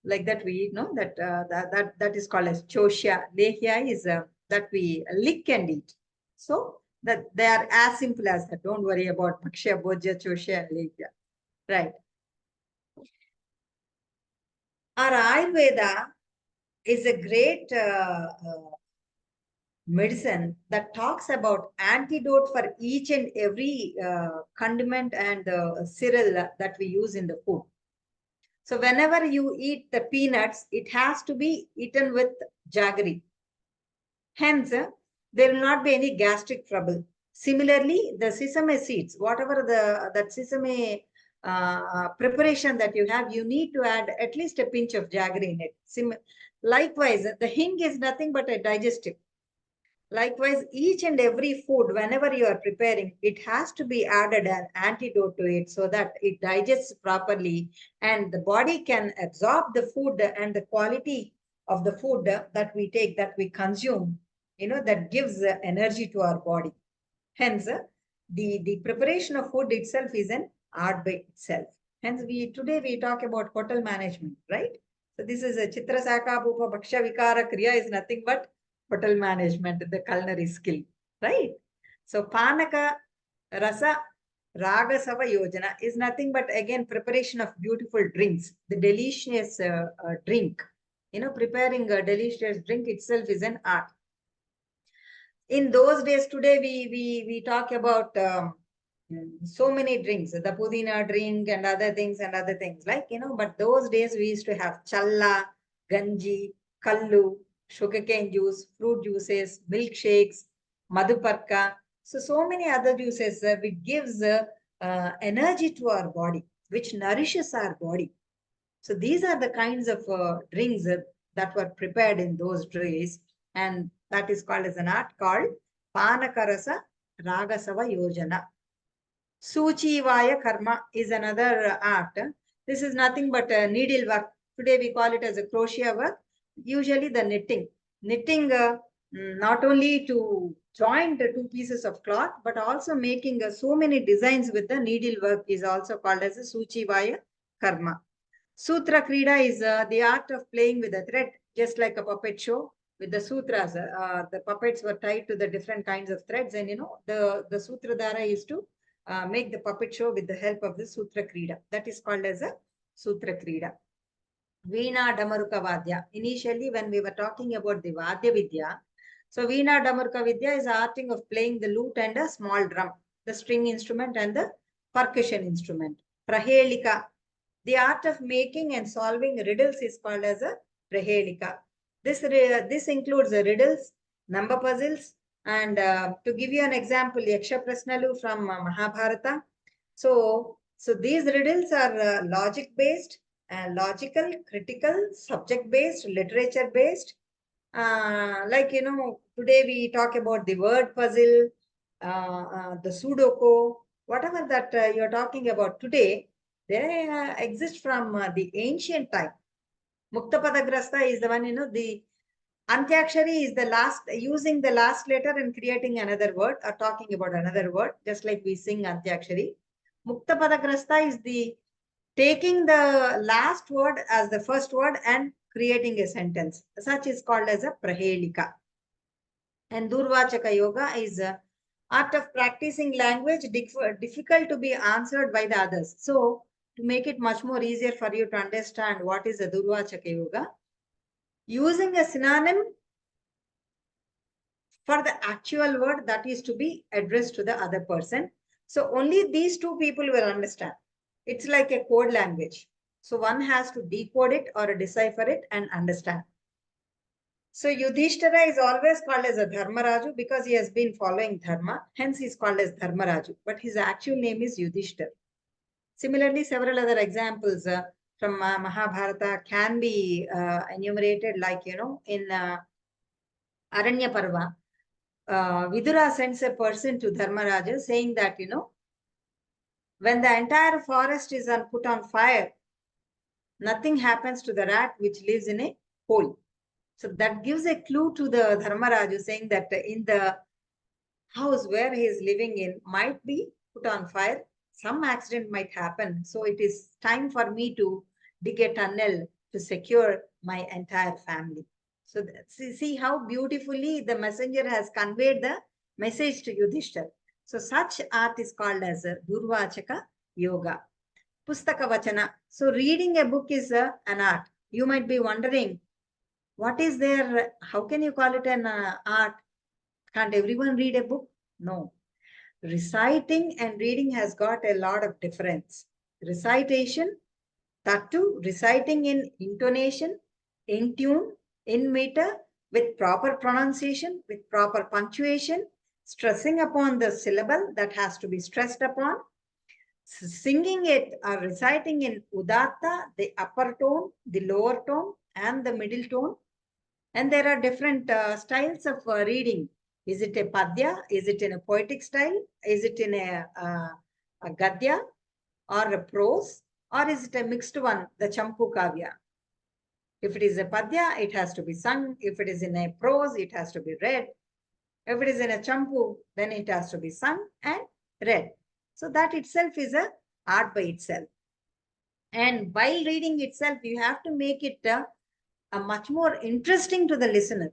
like that we eat, no? That is called as choshya. Lehya is that we lick and eat. So that they are as simple as that. Don't worry about bhakshya, bhojya, choshya and lehya. Right. Our Ayurveda is a great medicine that talks about antidote for each and every condiment and cereal that we use in the food. So whenever you eat the peanuts, it has to be eaten with jaggery. Hence, there will not be any gastric trouble. Similarly, the sesame seeds, whatever that sesame preparation that you have, you need to add at least a pinch of jaggery in it. Likewise, the hing is nothing but a digestive. Likewise, each and every food, whenever you are preparing, it has to be added an antidote to it so that it digests properly and the body can absorb the food and the quality of the food that we take, that we consume, that gives energy to our body. Hence, the preparation of food itself is an art by itself. Hence, today we talk about hotel management, right? So this is a Chitra Saka Bhupa Bhaksha Vikara Kriya is nothing but hotel management, the culinary skill, right? So Panaka Rasa Raga Sava Yojana is nothing but again preparation of beautiful drinks, the delicious drink. Preparing a delicious drink itself is an art. In those days, today we talk about so many drinks, the pudina drink and other things like, but those days we used to have challa, ganji, kallu, sugarcane juice, fruit juices, milkshakes, madhuparka. So many other juices which gives energy to our body, which nourishes our body. So these are the kinds of drinks that were prepared in those days, and that is called as an art called Panakarasa Ragasava Yojana. Suchivaya Karma is another art. This is nothing but needle work. Today we call it as a crochet work. Usually the knitting. Knitting not only to join the two pieces of cloth, but also making so many designs with the needle work is also called as a Suchivaya Karma. Sutra Krida is the art of playing with a thread, just like a puppet show with the sutras. The puppets were tied to the different kinds of threads, and the Sutradhara is to make the puppet show with the help of the Sutra Krida. That is called as a Sutra Krida. Veena Damaruka Vadya. Initially, when we were talking about the Vadya Vidya, so Veena Damaruka Vidya is the arting of playing the lute and a small drum, the string instrument and the percussion instrument. Prahelika. The art of making and solving riddles is called as a Prahelika. This includes riddles, number puzzles, and to give you an example, Yaksha Prasnalu from Mahabharata. So these riddles are logic-based, logical, critical, subject-based, literature-based. Like, today we talk about the word puzzle, the Sudoku, whatever that you're talking about today, they exist from the ancient time. Muktapadagrasta is the one, the Antyakshari is the last, using the last letter and creating another word or talking about another word, just like we sing Antyakshari. Muktapadagrasta is the taking the last word as the first word and creating a sentence. Such is called as a Prahelika. And Durvachaka Yoga is a art of practicing language difficult to be answered by the others. So to make it much more easier for you to understand what is a Durvachaka Yoga, using a synonym for the actual word that is to be addressed to the other person. So only these two people will understand. It's like a code language. So one has to decode it or decipher it and understand. So Yudhishthira is always called as a Dharmaraju because he has been following Dharma. Hence he is called as Dharmaraju. But his actual name is Yudhishthira. Similarly, several other examples from Mahabharata can be enumerated, like, in Aranya Parva, Vidura sends a person to Dharmaraja saying that, when the entire forest is put on fire, nothing happens to the rat which lives in a hole. So that gives a clue to the Dharmaraju saying that in the house where he is living in might be put on fire. Some accident might happen. So it is time for me to dig a tunnel to secure my entire family. So see how beautifully the messenger has conveyed the message to Yudhishthira. So such art is called as a Durvachaka Yoga. Pustaka Vachana. So reading a book is an art. You might be wondering, what is there? How can you call it an art? Can't everyone read a book? No. Reciting and reading has got a lot of difference. Recitation, that too, reciting in intonation, in tune, in meter, with proper pronunciation, with proper punctuation, stressing upon the syllable that has to be stressed upon, singing it or reciting in udatta, the upper tone, the lower tone, and the middle tone. And there are different styles of reading. Is it a padya? Is it in a poetic style? Is it in a gadya or a prose? Or is it a mixed one, the Champu Kavya? If it is a padya, it has to be sung. If it is in a prose, it has to be read. If it is in a champu, then it has to be sung and read. So that itself is a art by itself. And while reading itself, you have to make it a much more interesting to the listener.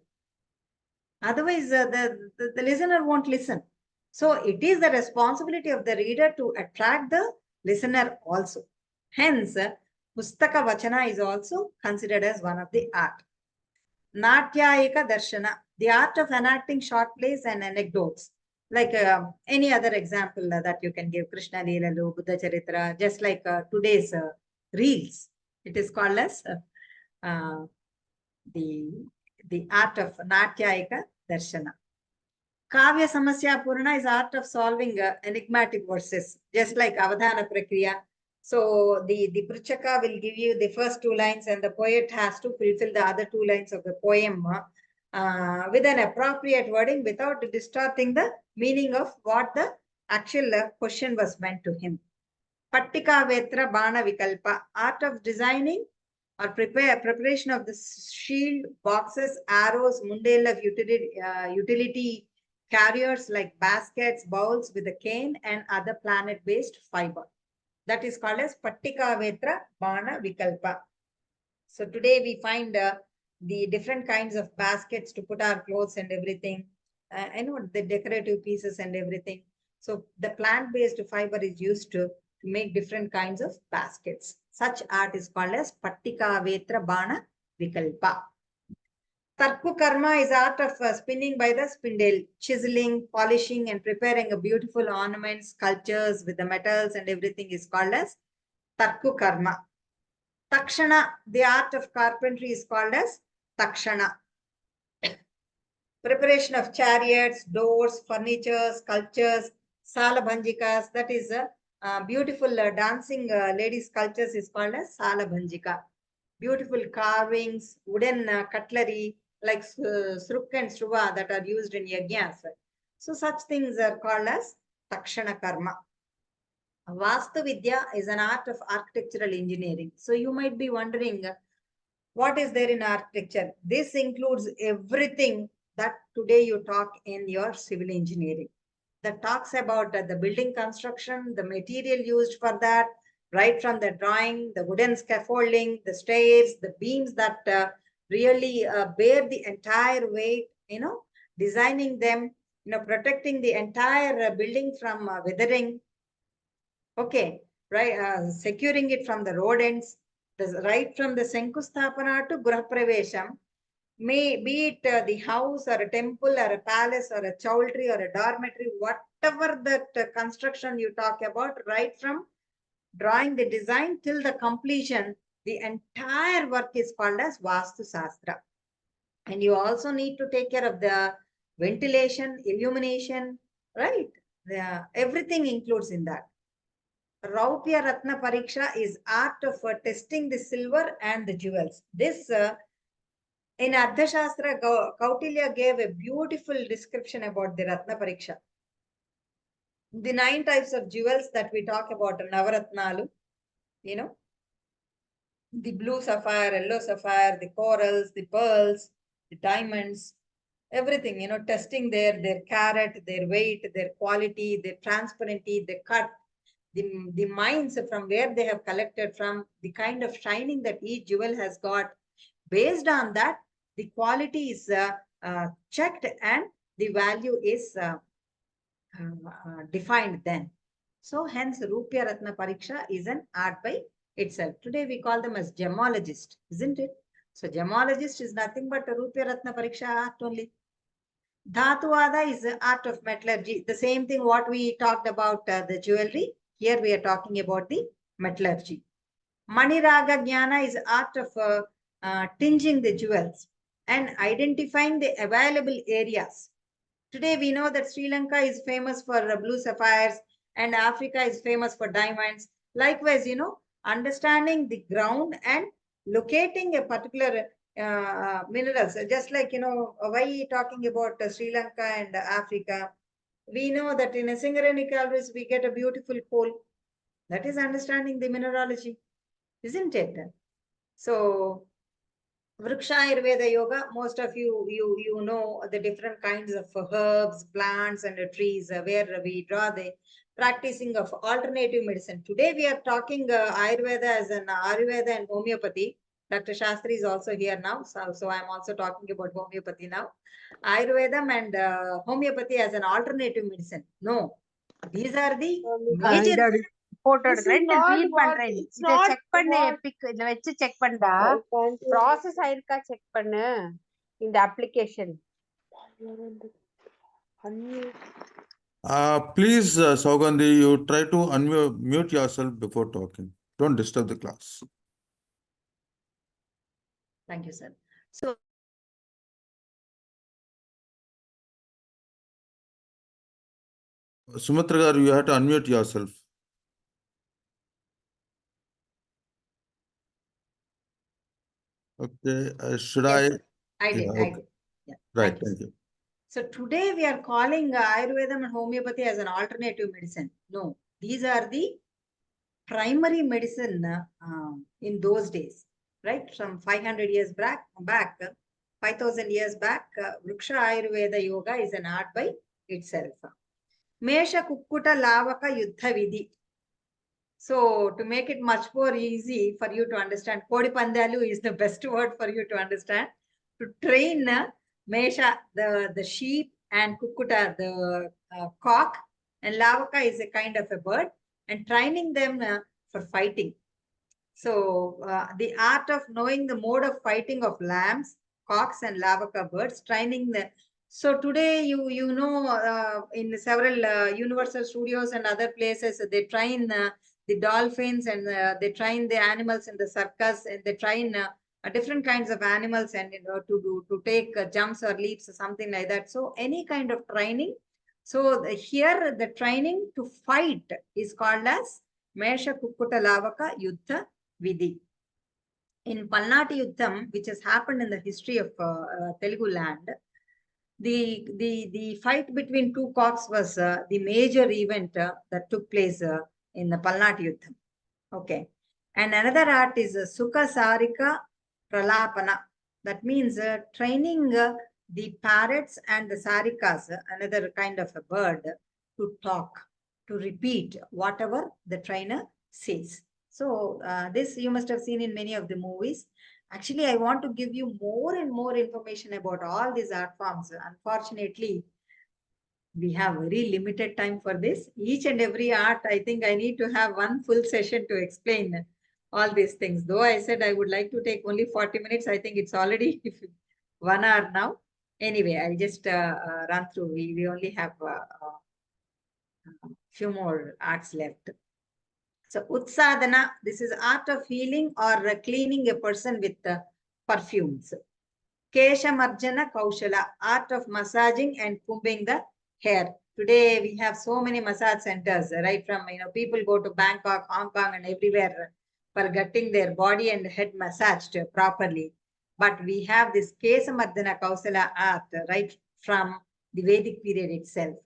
Otherwise, the listener won't listen. So it is the responsibility of the reader to attract the listener also. Hence, Pustaka Vachana is also considered as one of the art. Natyayika Darshana, the art of enacting short plays and anecdotes. Like any other example that you can give, Krishna Leelalu, Buddha Charitra, just like today's reels. It is called as the art of Natyayika Darshana. Kavya Samasya Purana is art of solving enigmatic verses, just like Avadhana Prakriya. So the Pruchaka will give you the first 2 lines and the poet has to fulfill the other 2 lines of the poem with an appropriate wording without distorting the meaning of what the actual question was meant to him. Pattika Vetra Bana Vikalpa, art of designing or preparation of the shield, boxes, arrows, mundale of utility carriers like baskets, bowls with a cane and other planet-based fiber. That is called as Pattika Vetra Bana Vikalpa. So today we find the different kinds of baskets to put our clothes and everything. The decorative pieces and everything. So the plant-based fiber is used to make different kinds of baskets. Such art is called as Pattika Vetra Bana Vikalpa. Tarku Karma is art of spinning by the spindle, chiseling, polishing and preparing a beautiful ornaments, sculptures with the metals and everything is called as Tarku Karma. Takshana, the art of carpentry is called as Takshana. Preparation of chariots, doors, furniture, sculptures, Salabhanjikas, that is beautiful dancing lady sculptures is called as Salabhanjika. Beautiful carvings, wooden cutlery like Sruk and Sruva that are used in Yajnas. So such things are called as Takshana Karma. Vastu Vidya is an art of architectural engineering. So you might be wondering, what is there in architecture? This includes everything that today you talk in your civil engineering. That talks about the building construction, the material used for that, right from the drawing, the wooden scaffolding, the stairs, the beams that really bear the entire weight, designing them, protecting the entire building from weathering. Okay, right, securing it from the road ends, right from the Senkustapana to Graha Pravesham, be it the house or a temple or a palace or a chowdhury or a dormitory, whatever that construction you talk about, right from drawing the design till the completion, the entire work is called as Vastu Sastra. And you also need to take care of the ventilation, illumination, right? Everything includes in that. Raupya Ratna Pariksha is art of testing the silver and the jewels. This in Ardhashastra, Kautilya gave a beautiful description about the Ratna Pariksha. The 9 types of jewels that we talk about, Navaratnalu, the blue sapphire, yellow sapphire, the corals, the pearls, the diamonds, everything, testing their carat, their weight, their quality, their transparency, the cut, the mines from where they have collected from, the kind of shining that each jewel has got. Based on that, the quality is checked and the value is defined then. So hence Rupya Ratna Pariksha is an art by itself. Today we call them as gemologist, isn't it? So gemologist is nothing but a Rupya Ratna Pariksha art only. Dhatuada is the art of metallurgy. The same thing what we talked about the jewelry. Here we are talking about the metallurgy. Maniraga Jnana is art of tinging the jewels and identifying the available areas. Today we know that Sri Lanka is famous for blue sapphires and Africa is famous for diamonds. Likewise, understanding the ground and locating a particular minerals. Just like, why talking about Sri Lanka and Africa? We know that in a Singareni Calvaries, we get a beautiful coal. That is understanding the mineralogy, isn't it? So, Vriksha Ayurveda Yoga, most of you know the different kinds of herbs, plants, and trees where we draw the practicing of alternative medicine. Today we are talking Ayurveda as an Ayurveda and homeopathy. Dr. Shastri is also here now, so I'm also talking about homeopathy now. Ayurveda and homeopathy as an alternative medicine. No, these are the major. Photo This is எடுக்கிறேன் not read what- பண்றேன் it's இத not check பண்ணு what- epic இத வச்சு check பண்ணடா I can't hear ப்ராசஸ் ஆயிருக்கா check பண்ணு இந்த application Please, Saugandhi, you try to mute yourself before talking. Don't disturb the class. Thank you, sir. So, Sumitra garu, you have to unmute yourself. Okay, should yes, I? sir. I did. Yeah, I okay. did. Yeah. Right, Thank you, thank sir. you. So today we are calling Ayurveda and homeopathy as an alternative medicine. No, these are the primary medicine in those days, right? From 500 years back 5,000 years back, Vriksha Ayurveda Yoga is an art by itself. Mesha Kukkuta Lavaka Yuddha Vidhi. So to make it much more easy for you to understand, Kodi Pandalu is the best word for you to understand. To train Mesha, the sheep, and Kukkuta, the cock, and Lavaka is a kind of a bird, and training them for fighting. So the art of knowing the mode of fighting of lambs, cocks, and Lavaka birds, training the. So today you know in several Universal Studios and other places they train the dolphins and they train the animals in the circus and they train different kinds of animals and to take jumps or leaps or something like that. So any kind of training. So here the training to fight is called as Mesha Kukkuta Lavaka Yuddha Vidhi. In Palnati Yuddham, which has happened in the history of Telugu land, the fight between two cocks was the major event that took place in the Palnati Yuddham. Okay. And another art is Sukha Sarika Pralapana. That means training the parrots and the sarikas, another kind of a bird, to talk, to repeat whatever the trainer says. So this you must have seen in many of the movies. Actually, I want to give you more and more information about all these art forms. Unfortunately, we have very limited time for this. Each and every art, I think I need to have one full session to explain all these things. Though I said I would like to take only 40 minutes, I think it's already 1 hour now. Anyway, I'll just run through. We only have a few more arts left. So Utsadana, this is art of healing or cleaning a person with perfumes. Kesha Marjana Kaushala, art of massaging and combing the hair. Today we have so many massage centers, right? From people go to Bangkok, Hong Kong, and everywhere for getting their body and head massaged properly. But we have this Kesha Marjana Kaushala art right from the Vedic period itself.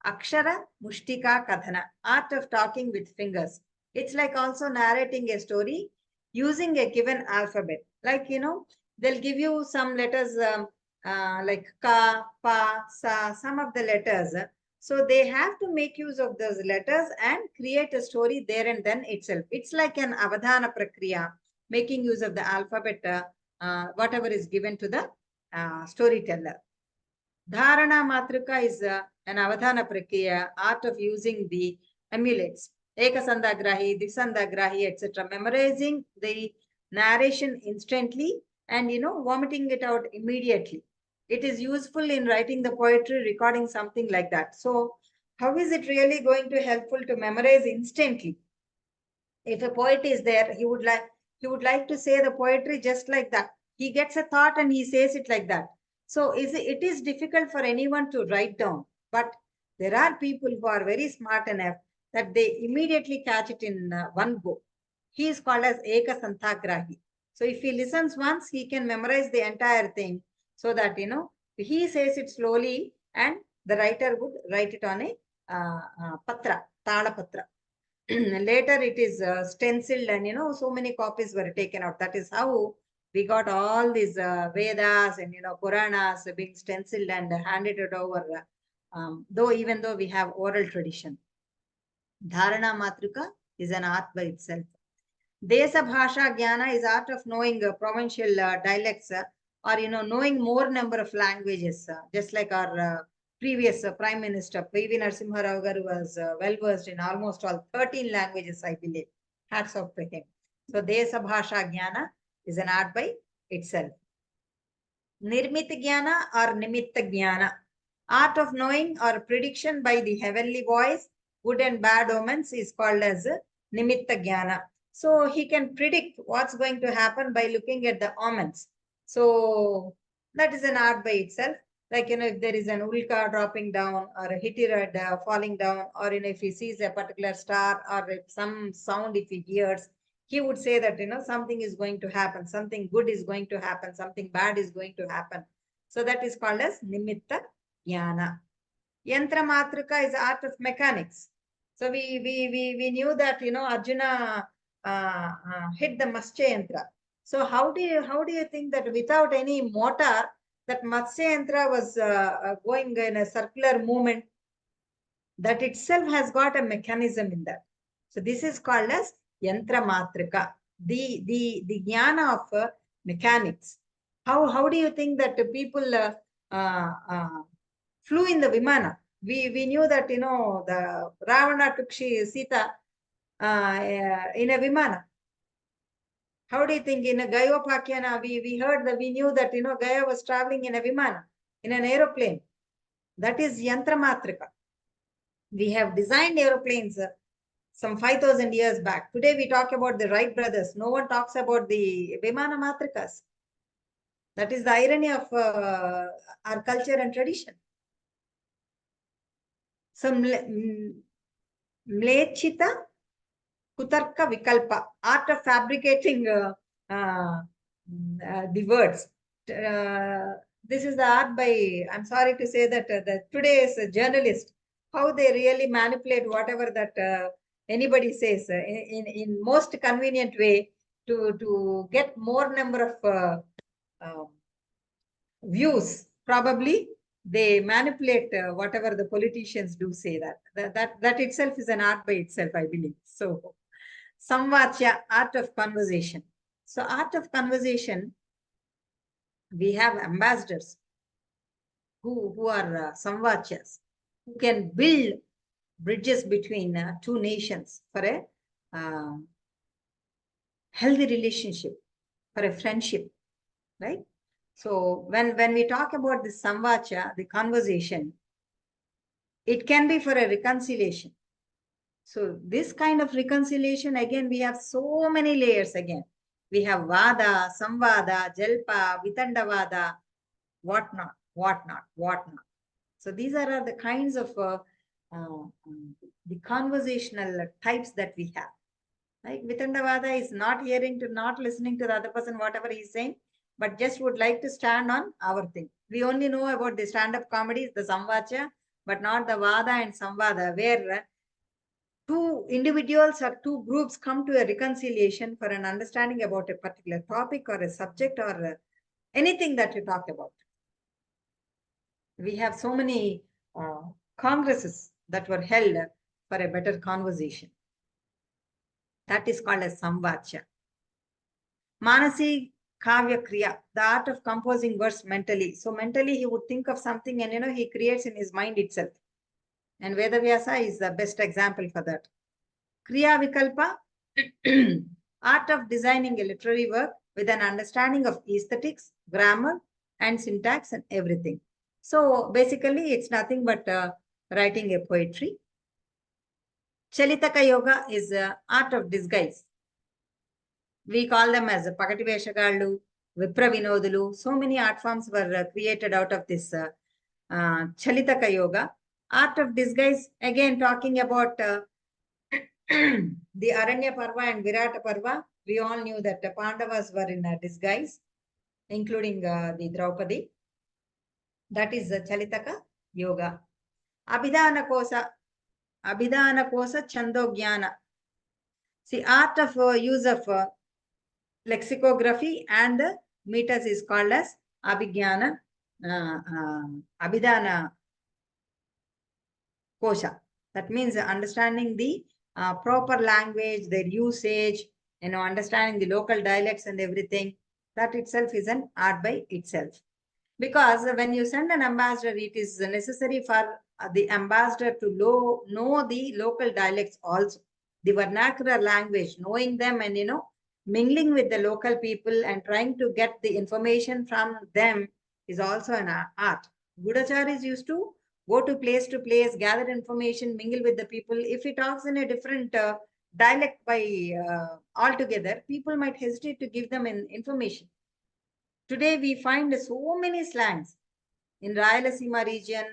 Akshara Mushtika Kathana, art of talking with fingers. It's like also narrating a story using a given alphabet. Like, they'll give you some letters like Ka, Pa, Sa, some of the letters. So they have to make use of those letters and create a story there and then itself. It's like an avadhana prakriya, making use of the alphabet, whatever is given to the storyteller. Dharana Matrika is an avadhana prakriya, art of using the amulets. Ekasandagrahi, Disandagrahi, etc. Memorizing the narration instantly and, vomiting it out immediately. It is useful in writing the poetry, recording something like that. So how is it really going to helpful to memorize instantly? If a poet is there, he would like to say the poetry just like that. He gets a thought and he says it like that. So it is difficult for anyone to write down, but there are people who are very smart enough that they immediately catch it in one go. He is called as Eka Santagrahi. So if he listens once, he can memorize the entire thing, so that, he says it slowly and the writer would write it on a patra, tala patra. Later it is stenciled, and so many copies were taken out. That is how we got all these Vedas and Puranas being stenciled and handed it over. Even though we have oral tradition, Dharana Matruka is an art by itself. Desa Bhasha Jnana is art of knowing provincial dialects, or knowing more number of languages, just like our previous Prime Minister P.V. Narasimha Rao garu was well versed in almost all 13 languages, I believe. Hats off to him. So Desa Bhasha Jnana is an art by itself. Nirmita Jnana or Nimitta Jnana, art of knowing or prediction by the heavenly voice, good and bad omens, is called as Nimitta Jnana. So he can predict what's going to happen by looking at the omens. So that is an art by itself. Like, if there is an ulka dropping down, or a hittirad falling down, or if he sees a particular star, or if some sound if he hears, he would say that, something is going to happen, something good is going to happen, something bad is going to happen. So that is called as Nimitta Jnana. Yantra Matrika is art of mechanics. So we knew that, Arjuna hit the Matsya Yantra. So how do you think that without any motor, that Matsya Yantra was going in a circular movement? That itself has got a mechanism in that. So this is called as Yantra Matrika, the jnana of mechanics. How do you think that the people flew in the Vimana? We knew that, the Ravana took Sita in a Vimana. How do you think in a Gayopakyana, we knew that, Gaya was traveling in a Vimana, in an aeroplane. That is Yantra Matrika. We have designed aeroplanes some 5,000 years back. Today we talk about the Wright brothers. No one talks about the Vimana Matrikas. That is the irony of our culture and tradition. So Mlechita Kutarka Vikalpa, art of fabricating the words. This is the art by, I'm sorry to say that today's journalist, how they really manipulate whatever that anybody says in most convenient way to get more number of views. Probably they manipulate whatever the politicians do say. That itself is an art by itself, I believe. So Samvachya, art of conversation. So art of conversation, we have ambassadors who are Samvachyas, who can build bridges between two nations for a healthy relationship, for a friendship, right? So when we talk about the Samvachya, the conversation, it can be for a reconciliation. So this kind of reconciliation, again, we have so many layers again. We have Vada, Samvada, Jalpa, Vitandavada, whatnot. So these are the kinds of the conversational types that we have. Like Vitandavada is not listening to the other person, whatever he's saying, but just would like to stand on our thing. We only know about the stand-up comedies, the Samvachya, but not the Vada and Samvada, where two individuals or two groups come to a reconciliation for an understanding about a particular topic or a subject or anything that you talk about. We have so many congresses that were held for a better conversation. That is called as Samvachya. Manasi Kavya Kriya, the art of composing verse mentally. So mentally he would think of something and he creates in his mind itself. And Vedavyasa is the best example for that. Kriya Vikalpa, art of designing a literary work with an understanding of aesthetics, grammar, and syntax and everything. So basically it's nothing but writing a poetry. Chalitaka Yoga is art of disguise. We call them as Pakati Veshagallu, Vipra Vinodulu. So many art forms were created out of this Chalitaka Yoga. Art of disguise, again talking about the Aranya Parva and Virata Parva. we all knew that the Pandavas were in a disguise, including the Draupadi. That is the Chalitaka Yoga. Abhidhana Kosa Chandogyana. See, art of use of lexicography and meters is called as Abhigyana, Abhidhana Kosha. That means understanding the proper language, their usage, understanding the local dialects and everything. That itself is an art by itself. Because when you send an ambassador, it is necessary for the ambassador to know the local dialects also, the vernacular language, knowing them and, mingling with the local people and trying to get the information from them is also an art. Gudacharis used to go to place, gather information, mingle with the people. If he talks in a different dialect by altogether, people might hesitate to give them information. Today, we find so many slangs in Rayalaseema region,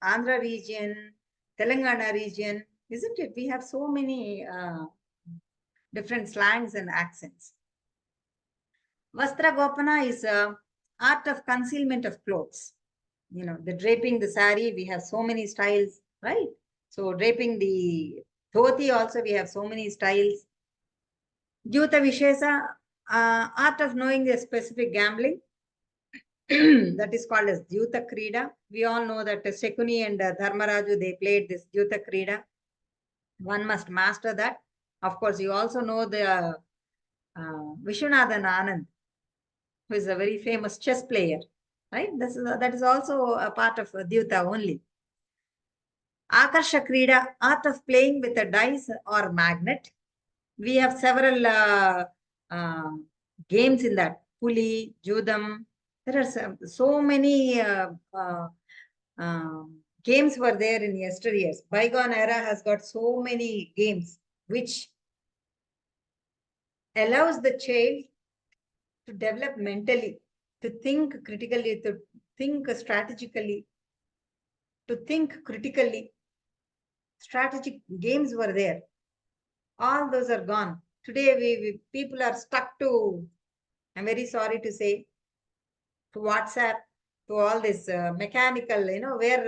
Andhra region, Telangana region, isn't it? We have so many different slangs and accents. Vastra Gopana is art of concealment of clothes. The draping the sari, we have so many styles, right? So draping the dhoti also, we have so many styles. Dyuta Vishesa, art of knowing a specific gambling. That is called as Dyuta Krida. We all know that Shekuni and Dharmaraju, they played this Dyuta Krida. One must master that. Of course, you also know the Vishwanathan Anand, who is a very famous chess player, right? That is also a part of Dyuta only. Akarsha Krida, art of playing with a dice or magnet. We have several games in that. Puli, Judam. There are so many games were there in yesteryears. Bygone era has got so many games which allows the child to develop mentally, to think critically, to think strategically, to think critically. Strategic games were there. All those are gone. Today, people are stuck to, I'm very sorry to say, to WhatsApp, to all this mechanical, where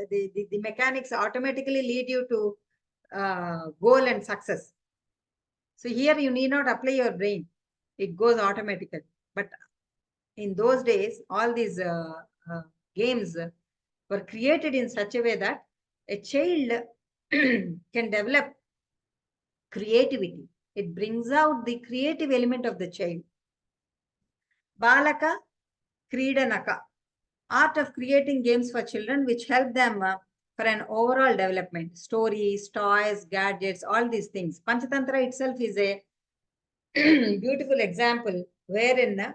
the mechanics automatically lead you to goal and success. So here you need not apply your brain. It goes automatically. But in those days, all these games were created in such a way that a child can develop creativity. It brings out the creative element of the child. Balaka Kridanaka, art of creating games for children which help them for an overall development. Stories, toys, gadgets, all these things. Panchatantra itself is a beautiful example wherein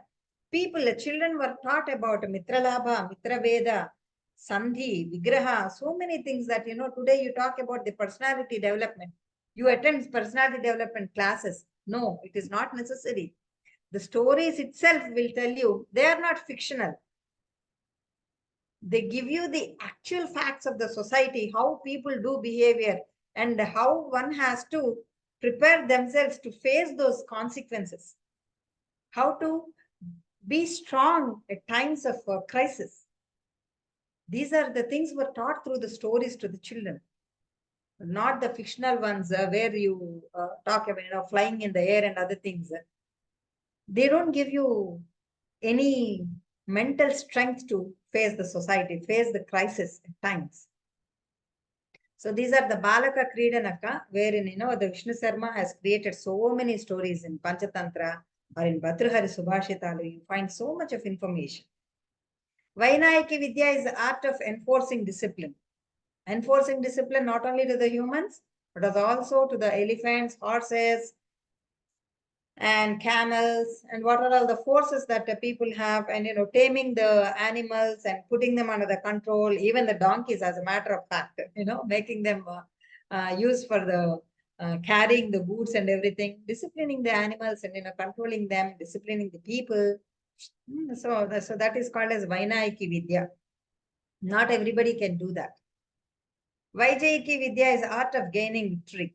children were taught about Mitra Labha, Mitra Veda, Sandhi, Vigraha, so many things that, today you talk about the personality development. You attend personality development classes. No, it is not necessary. The stories itself will tell you, they are not fictional. They give you the actual facts of the society, how people do behavior, and how one has to prepare themselves to face those consequences. How to be strong at times of crisis. These are the things were taught through the stories to the children, not the fictional ones where you talk about, flying in the air and other things. They don't give you any mental strength to face the society, face the crisis at times. So these are the Balaka Kridanaka, wherein, the Vishnu Sarma has created so many stories in Panchatantra or in Bhatrahari Subhashitalu. You find so much of information. Vainayaki Vidya is the art of enforcing discipline. Enforcing discipline not only to the humans, but also to the elephants, horses, and camels, and what are all the forces that the people have, and taming the animals and putting them under the control, even the donkeys, as a matter of fact, making them used for the carrying the goods and everything, disciplining the animals and controlling them, disciplining the people. So that is called as Vainayaki Vidya. Not everybody can do that. Vajayaki Vidya is art of gaining victory.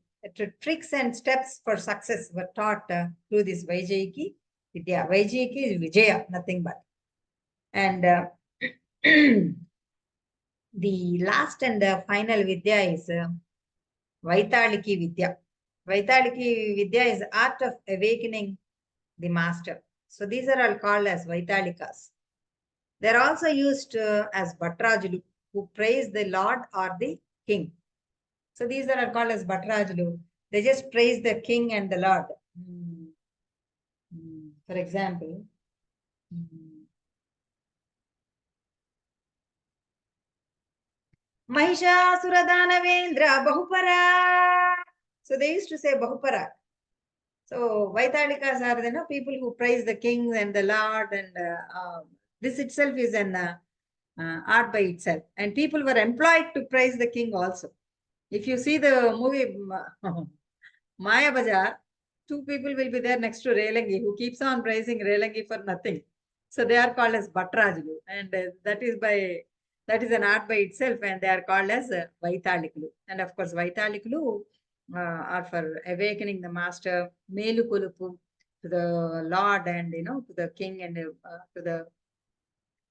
tricks and steps for success were taught through this Vajayiki Vidya. Vajayiki is Vijaya, nothing but. And the last and final Vidya is Vaitaliki Vidya. Vaitaliki Vidya is art of awakening the master. So these are all called as Vaitalikas. They are also used as Bhatrajulu, who praise the Lord or the king. So these are all called as Bhatrajulu. They just praise the king and the Lord. For example, Mahishasuradhanavendra Bahupara. So they used to say Bahupara. So Vaitalikas are the people who praise the king and the Lord, and this itself is an art by itself. And people were employed to praise the king also. If you see the movie Maya Bazaar, two people will be there next to Relangi who keeps on praising Relangi for nothing. So they are called as Bhatrajulu, and that is an art by itself, and they are called as Vaitalikulu. And of course, Vaitalikulu are for awakening the master, Melukulupu, to the Lord, and to the king, and to the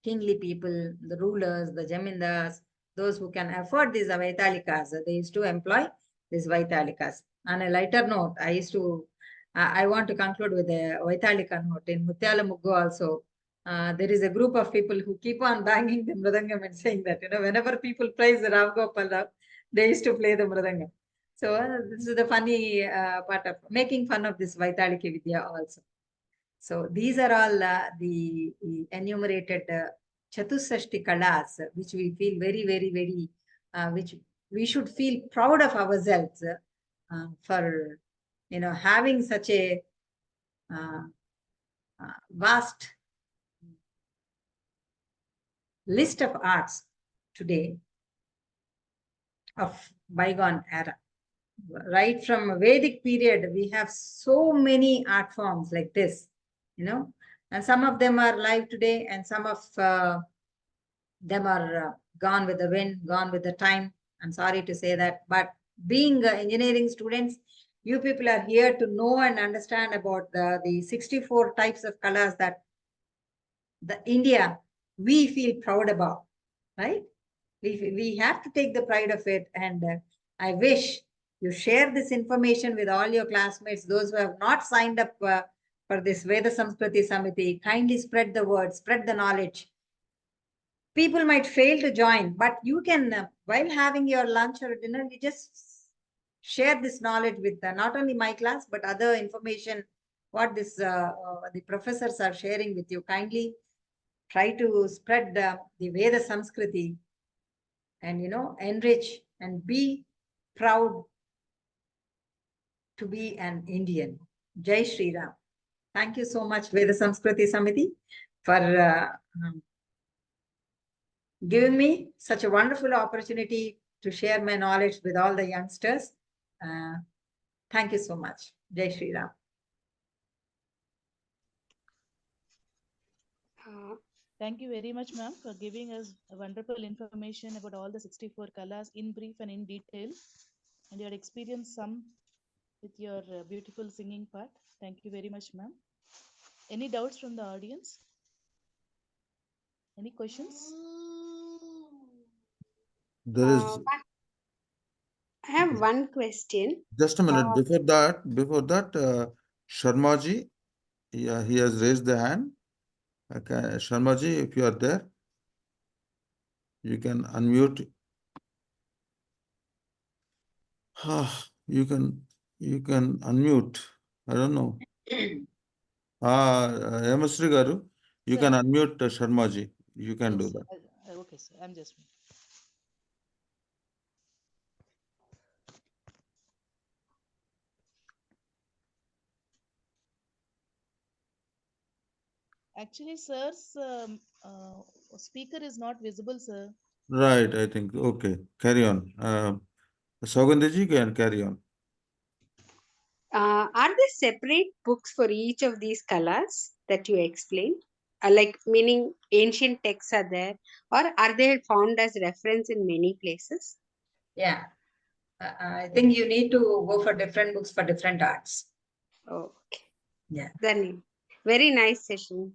kingly people, the rulers, the Jamindars, those who can afford these Vaitalikas. They used to employ these Vaitalikas. On a lighter note, I want to conclude with a Vaitalika note. In Mutyala Muggu also, there is a group of people who keep on banging the mridangam and saying that, whenever people praise the Ram Gopal Rao, they used to play the mridangam. So this is the funny part of making fun of this Vaitaliki Vidya also. So these are all the enumerated Chatusashti Kalas, which we feel very, very, very, which we should feel proud of ourselves for, having such a vast list of arts today of bygone era. Right from Vedic period, we have so many art forms like this, and some of them are live today, and some of them are gone with the wind, gone with the time. I'm sorry to say that, but being engineering students, you people are here to know and understand about the 64 types of colors that the India we feel proud about, right? We have to take the pride of it, and I wish you share this information with all your classmates, those who have not signed up for this Veda Samskruti Samiti. Kindly spread the word, spread the knowledge. People might fail to join, but you can, while having your lunch or dinner, you just share this knowledge with not only my class, but other information, what the professors are sharing with you. Kindly try to spread the Veda Samskriti and, enrich and be proud to be an Indian. Jai Shri Ram. Thank you so much, Veda Samskruti Samiti, for giving me such a wonderful opportunity to share my knowledge with all the youngsters. Thank you so much. Jai Shri Ram. Thank you very much, ma'am, for giving us wonderful information about all the 64 colors in brief and in detail. And your experience some with your beautiful singing part. Thank you very much, ma'am. Any doubts from the audience? Any questions? There is I have one question. just a minute. Before that, Sharmaji, yeah, he has raised the hand. Okay, Sharmaji, if you are there, you can unmute. You can unmute. I don't know. Yamasri Garu, you Sir. can unmute Sharmaji. You can do Yes, that. okay, sir. I'm just. Actually, sir's speaker is not visible, sir. Right, I think. Okay, carry on. Saugandhiji can carry on. Are there separate books for each of these colors that you explained? Like meaning ancient texts are there, or are they found as reference in many places? Yeah. I think you need to go for different books for different arts. Okay. Yeah. Then very nice session.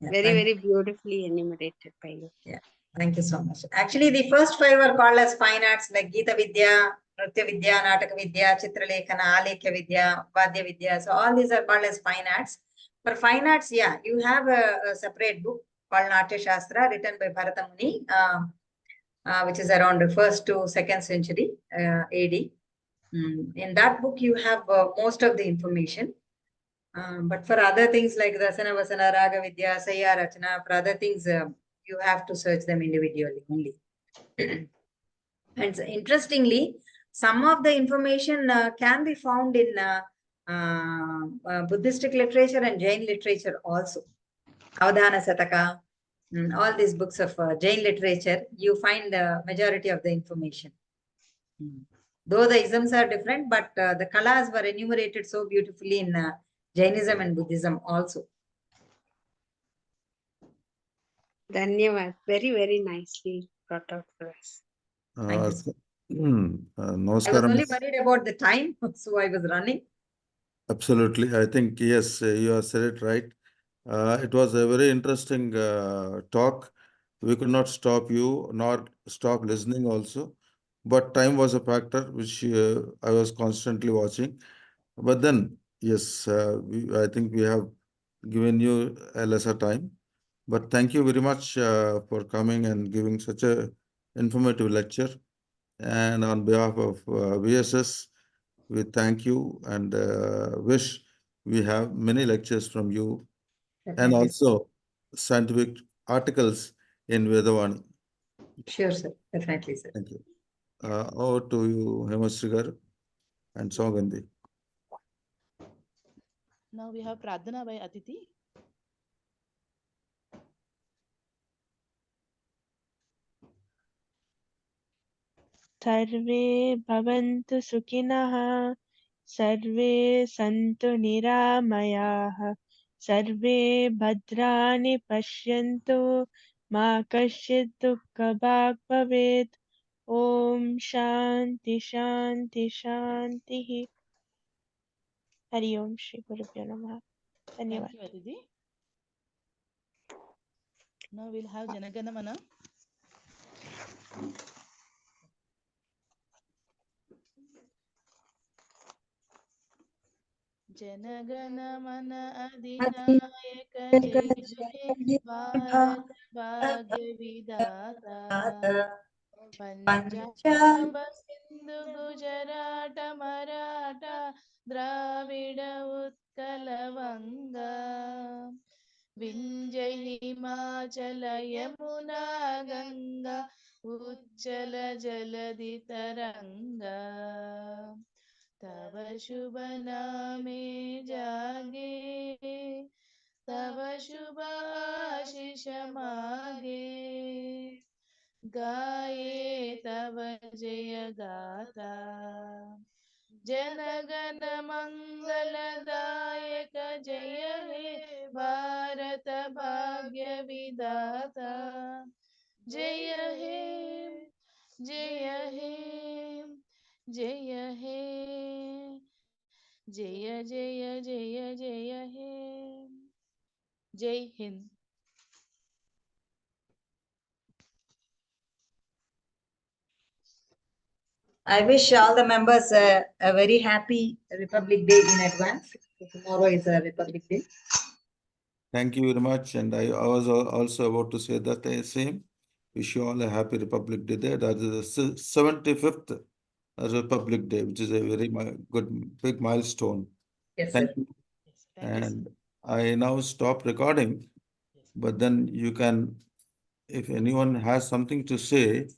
Yeah, Very, thank very beautifully enumerated by you. Yeah, thank you so much. Actually, the first five are called as fine arts like Gita Vidya, Nritya Vidya, Nataka Vidya, Chitralekana, Alekya Vidya, Vadya Vidya. So all these are called as fine arts. For fine arts, yeah, you have a separate book called Natya Shastra written by Bharata Muni, which is around the first to second century AD. In that book, you have most of the information. But for other things like Rasana Vasana, Raga Vidya, Saya Rachana, for other things, you have to search them individually only. And so interestingly, some of the information can be found in Buddhistic literature and Jain literature also. Avadhana Sataka, all these books of Jain literature, you find the majority of the information. Though the isms are different, but the kalas were enumerated so beautifully in Jainism and Buddhism also. Dhanyavad. Very, very nicely brought out for us. Uh, Thank I was Namaskaram. only worried about the time, so I was running. Absolutely. I think, yes, you have said it right. It was a very interesting talk. We could not stop you nor stop listening also. But time was a factor which I was constantly watching. But then, yes, I think we have given you a lesser time. But thank you very much for coming and giving such a informative lecture. And on behalf of VSS, we thank you and wish we have many lectures from you and Definitely. also scientific articles in Vedavani. Sure, sir. Definitely, sir. Thank you. Over to you, Hemashrigar and Saugandhi. Now we have Pradhana by Aditi. सर्वे भवन्तु सुखिनः सर्वे सन्तु निरामयाः सर्वे भद्राणि पश्यन्तु मा कश्चित् दुःखभाग् भवेत् ॐ शान्ति शान्ति शान्तिः हरि ओम श्री गुरुभ्यो नमः धन्यवाद. Thank you, Aditi. Now we'll have Janagana Mana. जनगण मन अधिनायक जय जय भारत भाग्य विधाता पंजाब सिंधु गुजरात मराठा द्राविड उत्कल वंगा विंध्य हिमाचल यमुना गंगा उच्चल जलधि तरंगा तव शुभ नामे जागे तव शुभ आशीष मागे गाये तव जय गाथा जनगण मंगलदायक जय हे भारत भाग्य विधाता जय हे जय हे जय हे जय जय जय जय हे जय Hind. I wish all the members a very happy Republic Day in advance. Tomorrow is a Republic Day. Thank you very much. And I was also about to say that same. Wish you all a happy Republic Day. That is the 75th Republic Day, which is a very good, big milestone. Yes, Thank sir. you. Yes, thank you, And I now stop recording, Yes. but then you can, if anyone has something to say,